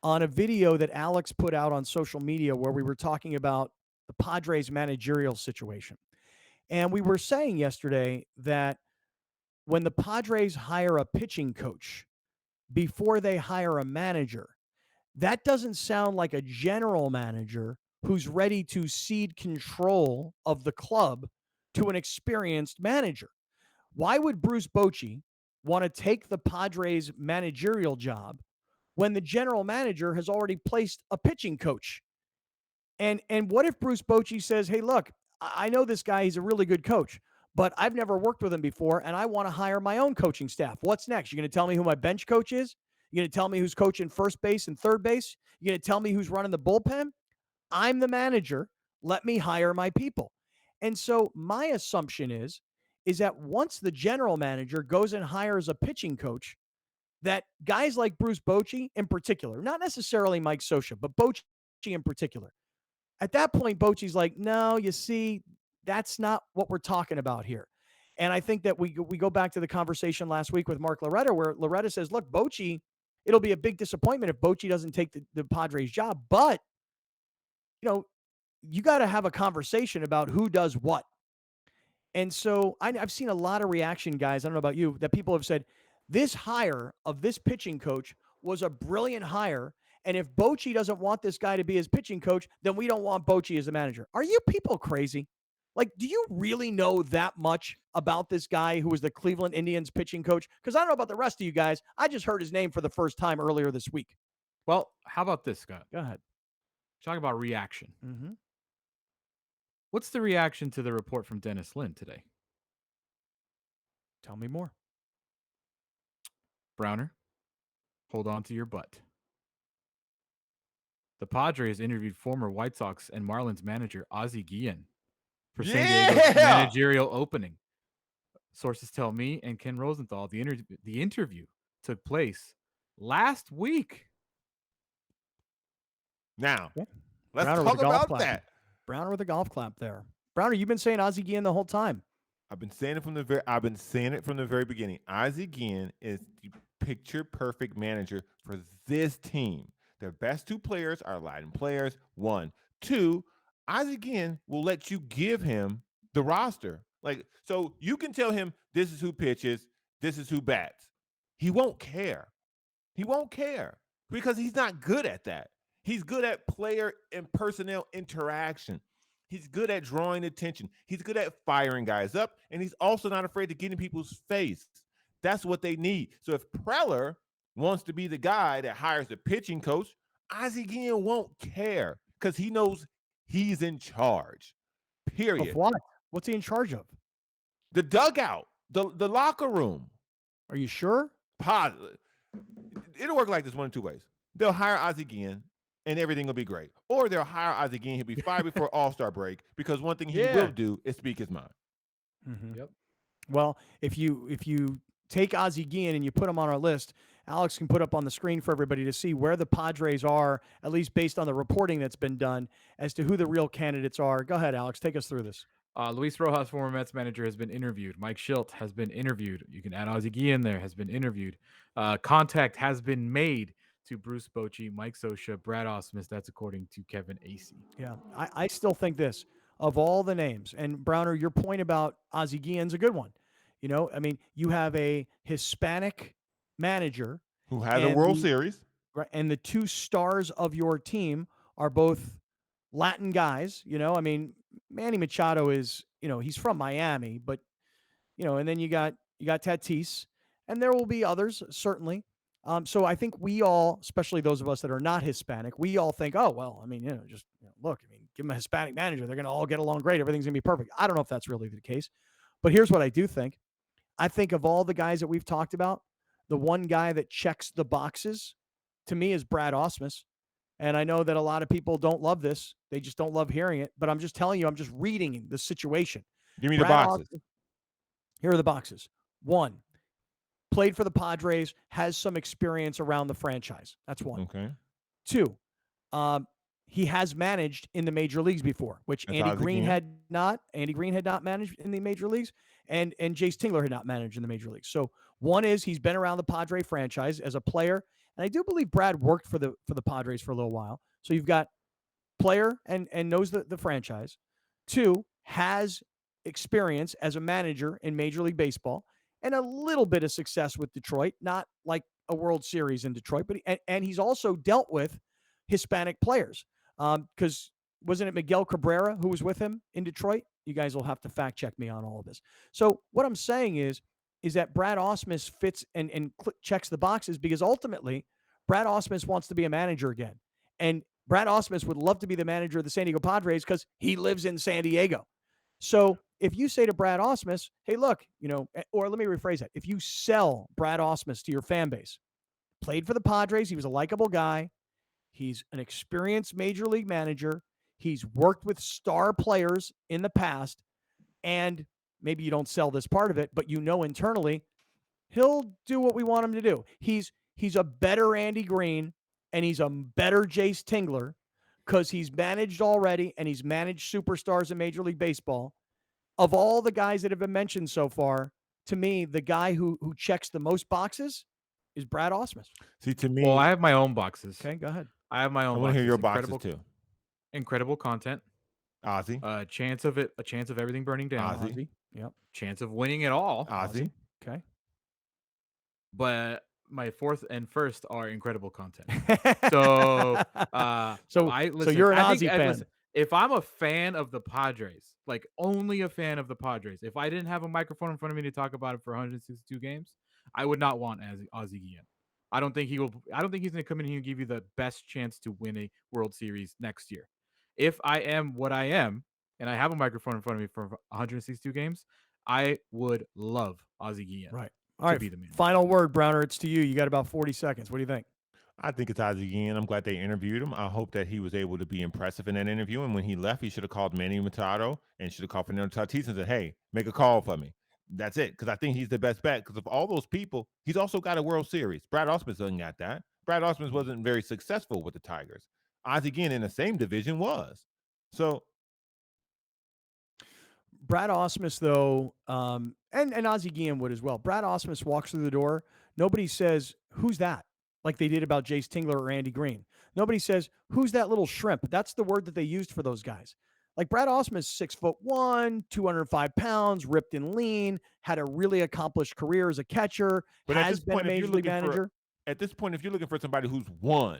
on a video that Alex put out on social media where we were talking about the Padres managerial situation. And we were saying yesterday that when the Padres hire a pitching coach before they hire a manager, that doesn't sound like a general manager who's ready to cede control of the club to an experienced manager. Why would Bruce Bocce want to take the Padres managerial job when the general manager has already placed a pitching coach? And what if Bruce Bocce says, hey, look, I know this guy, he's a really good coach, but I've never worked with him before, and I want to hire my own coaching staff. What's next? You're going to tell me who my bench coach is? You're going to tell me who's coaching first base and third base? You're going to tell me who's running the bullpen? I'm the manager. Let me hire my people. And so my assumption is that once the general manager goes and hires a pitching coach, that guys like Bruce Bocce in particular, not necessarily Mike Scioscia, but Bocce in particular, at that point, Bocce's like, no, you see, that's not what we're talking about here. And I think that we go back to the conversation last week with Mark Loretta, where Loretta says, look, Bocce, it'll be a big disappointment if Bocce doesn't take the Padres job. But, you got to have a conversation about who does what. And so I've seen a lot of reaction, guys, I don't know about you, that people have said This hire of this pitching coach was a brilliant hire. And if Bocce doesn't want this guy to be his pitching coach, then we don't want Bocce as a manager. Are you people crazy? Like, do you really know that much about this guy who was the Cleveland Indians pitching coach? Because I don't know about the rest of you guys. I just heard his name for the first time earlier this week. Well, how about this, Scott? Go ahead. Talk about reaction. Mm-hmm. What's the reaction to the report from Dennis Lin today? Tell me more. Browner, hold on to your butt. The Padres interviewed former White Sox and Marlins manager Ozzie Guillen for San Diego's managerial opening. Sources tell me and Ken Rosenthal the interview took place last week. Now, let's Browner talk with a golf about clap. that. Browner with a golf clap there. Browner, you've been saying Ozzie Guillen the whole time. I've been saying it from the very beginning. Ozzie Guillen is the picture perfect manager for this team. Their best two players are Latin players. 1, 2. Ozzie Guillen will let you give him the roster. Like, so you can tell him this is who pitches, this is who bats. He won't care. He won't care because he's not good at that. He's good at player and personnel interaction. He's good at drawing attention. He's good at firing guys up, and he's also not afraid to get in people's face. That's what they need. So if Preller wants to be the guy that hires the pitching coach, Ozzie Guillen won't care because he knows he's in charge. Period. Of what? What's he in charge of? The dugout, the locker room. Are you sure? Positive. It'll work like this one of two ways. They'll hire Ozzie Guillen, and everything will be great. Or they'll hire Ozzie Guillen. He'll be fired before All-Star break because one thing he will do is speak his mind. Mm-hmm. Yep. Well, if you take Ozzie Guillen and you put him on our list, Alex can put up on the screen for everybody to see where the Padres are, at least based on the reporting that's been done, as to who the real candidates are. Go ahead, Alex. Take us through this. Luis Rojas, former Mets manager, has been interviewed. Mike Schilt has been interviewed. You can add Ozzie Guillen there, has been interviewed. Contact has been made to Bruce Bocce, Mike Scioscia, Brad Ausmus. That's according to Kevin Acee. Yeah, I still think this. Of all the names, and Browner, your point about Ozzie Guillen's a good one. You know, I mean, you have a Hispanic manager who had a World Series. Right, and the two stars of your team are both Latin guys. You know, I mean, Manny Machado is, you know, he's from Miami, but, you know, and then you got Tatis, and there will be others, certainly. So I think we all, especially those of us that are not Hispanic, we all think, oh, well, I mean, just look, I mean, give them a Hispanic manager. They're going to all get along great. Everything's going to be perfect. I don't know if that's really the case. But here's what I do think. I think of all the guys that we've talked about, the one guy that checks the boxes to me is Brad Ausmus. And I know that a lot of people don't love this. They just don't love hearing it. But I'm just telling you, I'm just reading the situation. Give me the boxes. Here are the boxes. 1, played for the Padres, has some experience around the franchise. That's 1. Okay. 2, he has managed in the major leagues before, which That's Andy Ozzie Green Guillen. had not. Andy Green had not managed in the major leagues, and Jace Tingler had not managed in the major leagues. So 1 is he's been around the Padre franchise as a player, and I do believe Brad worked for the Padres for a little while. So you've got player and knows the franchise. 2, has experience as a manager in Major League Baseball and a little bit of success with Detroit, not like a World Series in Detroit, but and he's also dealt with Hispanic players. Because wasn't it Miguel Cabrera who was with him in Detroit? You guys will have to fact check me on all of this. So what I'm saying is that Brad Ausmus fits and checks the boxes because ultimately Brad Ausmus wants to be a manager again. And Brad Ausmus would love to be the manager of the San Diego Padres because he lives in San Diego. So if you say to Brad Ausmus, hey, look, you know, or let me rephrase that. If you sell Brad Ausmus to your fan base, played for the Padres, he was a likable guy. He's an experienced major league manager. He's worked with star players in the past. And maybe you don't sell this part of it, but you know internally, he'll do what we want him to do. He's a better Andy Green, and he's a better Jace Tingler because he's managed already, and he's managed superstars in Major League Baseball. Of all the guys that have been mentioned so far, to me, the guy who checks the most boxes is Brad Ausmus. See, to me, Well, I have my own boxes. Okay, go ahead. I have my own. I want to hear your Incredible- boxes too. Incredible content. Ozzie. A chance of everything burning down. Ozzie. Yep. Chance of winning it all. Ozzie. Okay. but my fourth and first are incredible content. So, So listen, you're an I think, Ozzie fan. listen, if I'm a fan of the Padres, like only a fan of the Padres, if I didn't have a microphone in front of me to talk about it for 162 games, I would not want Ozzie Guillen. I don't think he's going to come in here and give you the best chance to win a World Series next year. If I am what I am, and I have a microphone in front of me for 162 games, I would love Ozzie Guillen. Right. All right. Be the man. Final word, Browner. It's to you. You got about 40 seconds. What do you think? I think it's Ozzie Guillen. I'm glad they interviewed him. I hope that he was able to be impressive in that interview. And when he left, he should have called Manny Machado and should have called Fernando Tatis and said, hey, make a call for me. That's it. Because I think he's the best bet. Because of all those people, he's also got a World Series. Brad Ausmus doesn't got that. Brad Ausmus wasn't very successful with the Tigers. Ozzie Guillen in the same division was. So Brad Ausmus, though, and Ozzie Guillen would as well. Brad Ausmus walks through the door. Nobody says, who's that? Like they did about Jace Tingler or Andy Green. Nobody says, who's that little shrimp? That's the word that they used for those guys. Like Brad Ausmus, 6'1", 205 pounds, ripped and lean, had a really accomplished career as a catcher, but has been a major league manager. At this point, if you're looking for somebody who's won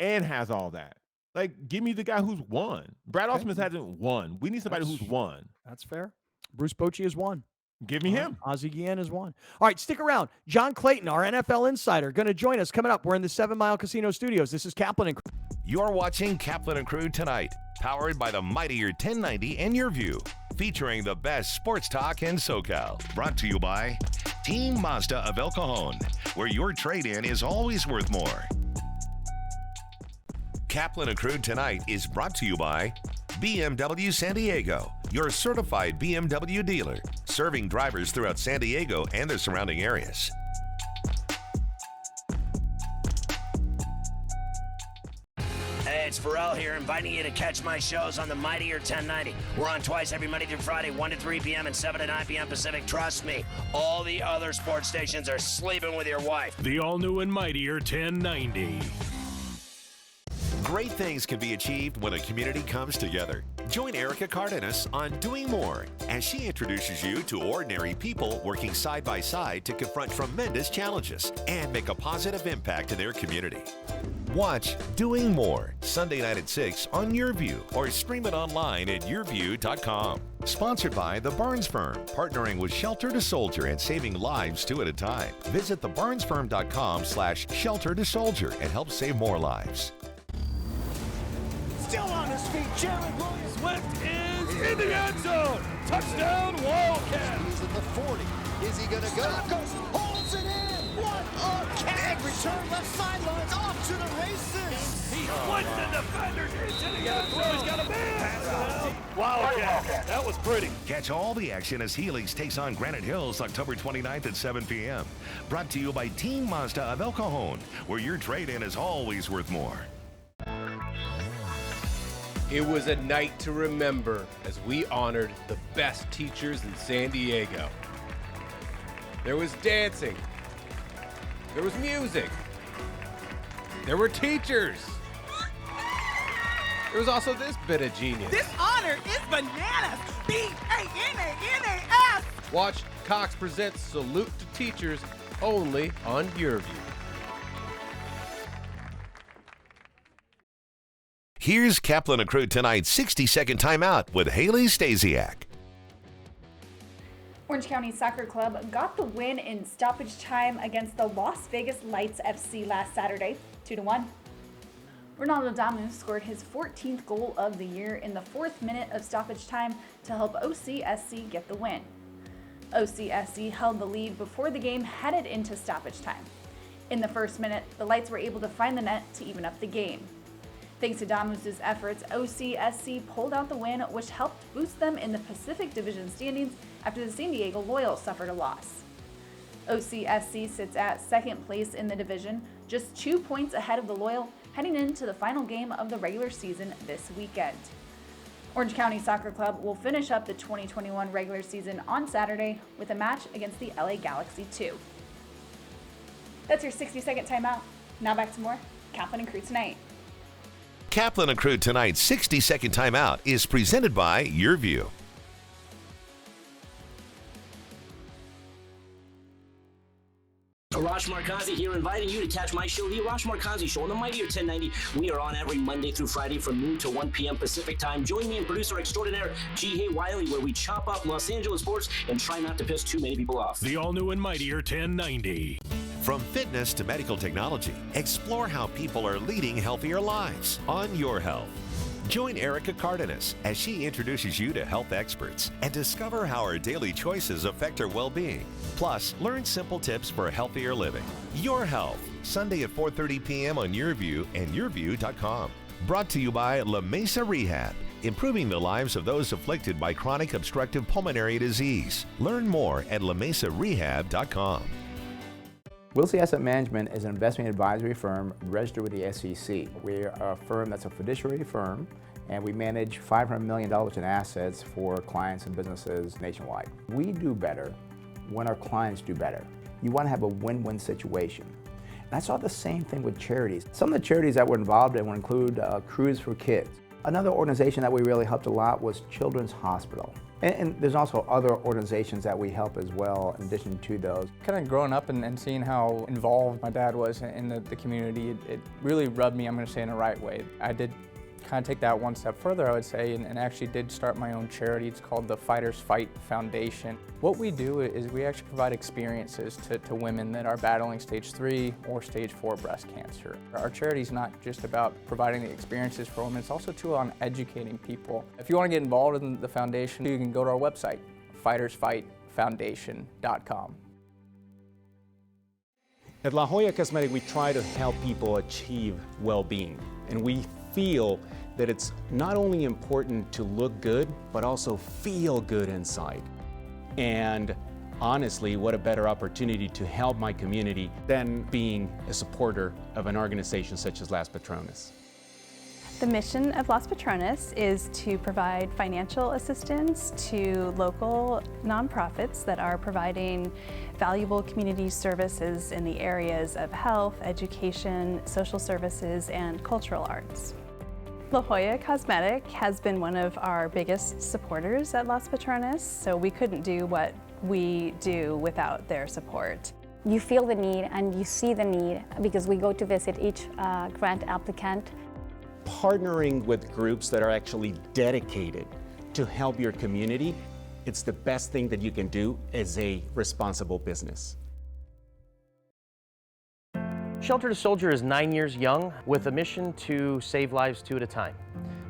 and has all that, like, give me the guy who's won. Brad Ausmus hasn't won. We need somebody who's won. That's fair. Bruce Bocce has won. Give me him. Ozzie Guillen has won. All right, stick around. John Clayton, our NFL insider, going to join us coming up. We're in the 7 Mile Casino Studios. This is Kaplan and Crew. You're watching Kaplan and Crew tonight, powered by the mightier 1090 and Your View, featuring the best sports talk in SoCal. Brought to you by Team Mazda of El Cajon, where your trade-in is always worth more. Kaplan and Crew tonight is brought to you by BMW San Diego, your certified BMW dealer, serving drivers throughout San Diego and the surrounding areas. Hey, it's Pharrell here, inviting you to catch my shows on the Mightier 1090. We're on twice every Monday through Friday, 1 to 3 p.m. and 7 to 9 p.m. Pacific. Trust me, all the other sports stations are sleeping with your wife. The all-new and Mightier 1090. Great things can be achieved when a community comes together. Join Erica Cardenas on Doing More as she introduces you to ordinary people working side by side to confront tremendous challenges and make a positive impact in their community. Watch Doing More Sunday night at 6 on Your View or stream it online at yourview.com. Sponsored by The Barnes Firm, partnering with Shelter to Soldier and saving lives 2 at a time. Visit thebarnesfirm.com/shelter to soldier and help save more lives. Still on his feet, Jared Williams. Swift is in the end zone. Touchdown, Wildcat. He's at the 40. Is he going to go? Goes, holds it in. What a catch. Return left sidelines off to the races. He flips the defenders into the end zone. He's got a man. Wildcat. That was pretty. Catch all the action as Helix takes on Granite Hills October 29th at 7 p.m. Brought to you by Team Mazda of El Cajon, where your trade-in is always worth more. It was a night to remember as we honored the best teachers in San Diego. There was dancing. There was music. There were teachers. There was also this bit of genius. This honor is bananas. B-A-N-A-N-A-S. Watch Cox presents Salute to Teachers only on Your View. Here's Kaplan and Crew tonight's 60-second timeout with Haley Stasiak. Orange County Soccer Club got the win in stoppage time against the Las Vegas Lights FC last Saturday, 2-1. Ronaldo Damu scored his 14th goal of the year in the 4th minute of stoppage time to help OCSC get the win. OCSC held the lead before the game headed into stoppage time. In the first minute, the Lights were able to find the net to even up the game. Thanks to Damus' efforts, OCSC pulled out the win, which helped boost them in the Pacific Division standings after the San Diego Loyal suffered a loss. OCSC sits at 2nd place in the division, just 2 points ahead of the Loyal, heading into the final game of the regular season this weekend. Orange County Soccer Club will finish up the 2021 regular season on Saturday with a match against the LA Galaxy 2. That's your 60-second timeout. Now back to more Kaplan and Crew tonight. Kaplan and Crew tonight's 60-second timeout is presented by Your View. Garage Arash Markazi here, inviting you to catch my show, The Arash Markazi Show, on the Mightier 1090. We are on every Monday through Friday from noon to 1 p.m. Pacific time. Join me and producer extraordinaire G. Wiley, where we chop up Los Angeles sports and try not to piss too many people off. The all-new and Mightier 1090. From fitness to medical technology, explore how people are leading healthier lives on Your Health. Join Erica Cardenas as she introduces you to health experts and discover how our daily choices affect our well-being. Plus, learn simple tips for healthier living. Your Health, Sunday at 4:30 p.m. on YourView and YourView.com. Brought to you by La Mesa Rehab, improving the lives of those afflicted by chronic obstructive pulmonary disease. Learn more at LaMesaRehab.com. Wilsey Asset Management is an investment advisory firm registered with the SEC. We're a firm that's a fiduciary firm, and we manage $500 million in assets for clients and businesses nationwide. We do better when our clients do better. You want to have a win-win situation. And I saw the same thing with charities. Some of the charities that we're involved in would include Cruise for Kids. Another organization that we really helped a lot was Children's Hospital. And there's also other organizations that we help as well in addition to those. Kind of growing up and seeing how involved my dad was in the community, it really rubbed me, I'm going to say, in the right way. I did kind of take that one step further, I would say, and actually did start my own charity. It's called the Fighters Fight Foundation. What we do is we actually provide experiences to women that are battling stage 3 or stage 4 breast cancer. Our charity is not just about providing the experiences for women, it's also too on educating people. If you want to get involved in the foundation, you can go to our website, fightersfightfoundation.com. At La Jolla Cosmetic, we try to help people achieve well-being, and we feel that it's not only important to look good, but also feel good inside. And honestly, what a better opportunity to help my community than being a supporter of an organization such as Las Patronas. The mission of Las Patronas is to provide financial assistance to local nonprofits that are providing valuable community services in the areas of health, education, social services, and cultural arts. La Jolla Cosmetic has been one of our biggest supporters at Las Patronas, so we couldn't do what we do without their support. You feel the need and you see the need because we go to visit each grant applicant. Partnering with groups that are actually dedicated to help your community, it's the best thing that you can do as a responsible business. Shelter to Soldier is 9 years young with a mission to save lives 2 at a time.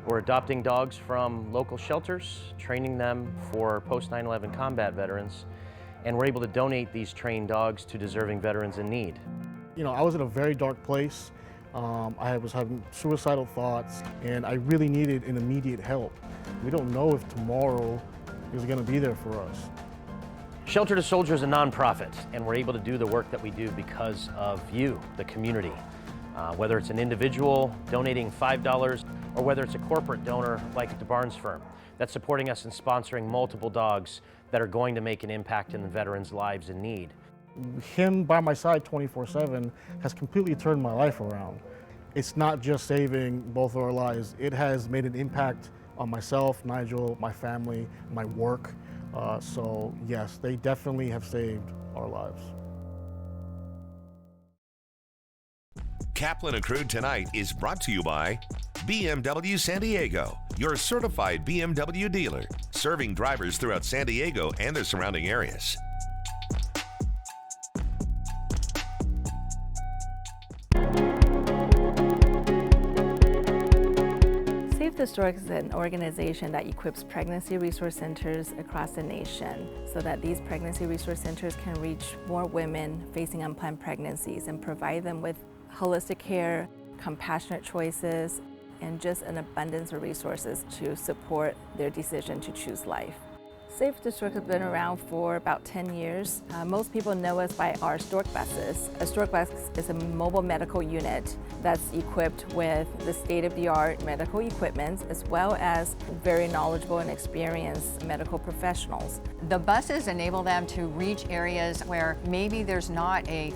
We're adopting dogs from local shelters, training them for post-9/11 combat veterans, and we're able to donate these trained dogs to deserving veterans in need. You know, I was in a very dark place. I was having suicidal thoughts, and I really needed an immediate help. We don't know if tomorrow is going to be there for us. Shelter to Soldier is a nonprofit, and we're able to do the work that we do because of you, the community. Whether it's an individual donating $5 or whether it's a corporate donor like the Barnes firm that's supporting us in sponsoring multiple dogs that are going to make an impact in the veterans' lives in need. Him by my side 24/7 has completely turned my life around. It's not just saving both of our lives, it has made an impact on myself, Nigel, my family, my work. So yes, they definitely have saved our lives. Kaplan and Crew Tonight is brought to you by BMW San Diego, your certified BMW dealer, serving drivers throughout San Diego and the surrounding areas. Save the Stork is an organization that equips pregnancy resource centers across the nation so that these pregnancy resource centers can reach more women facing unplanned pregnancies and provide them with holistic care, compassionate choices, and just an abundance of resources to support their decision to choose life. Save the Stork has been around for about 10 years. Most people know us by our Stork buses. A Stork bus is a mobile medical unit that's equipped with the state-of-the-art medical equipment as well as very knowledgeable and experienced medical professionals. The buses enable them to reach areas where maybe there's not a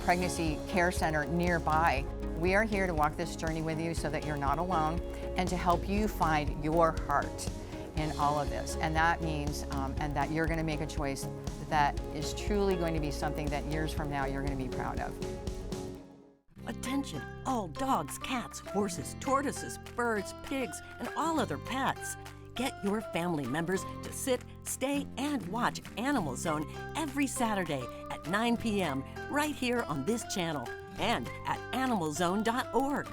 pregnancy care center nearby. We are here to walk this journey with you so that you're not alone and to help you find your heart. in all of this. And that means and that you're going to make a choice that is truly going to be something that years from now you're going to be proud of. Attention, all dogs, cats, horses, tortoises, birds, pigs, and all other pets. Get your family members to sit, stay, and watch Animal Zone every Saturday at 9 p.m. right here on this channel and at animalzone.org.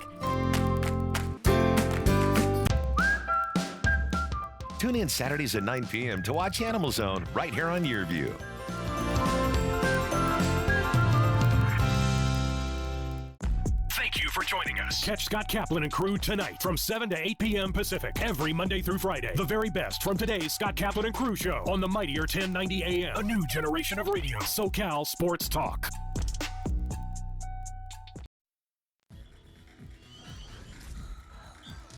Tune in Saturdays at 9 p.m. to watch Animal Zone right here on YourView. Thank you for joining us. Catch Scott Kaplan and crew tonight from 7 to 8 p.m. Pacific every Monday through Friday. The very best from today's Scott Kaplan and crew show on the mightier 1090 AM. A new generation of radio, SoCal Sports Talk.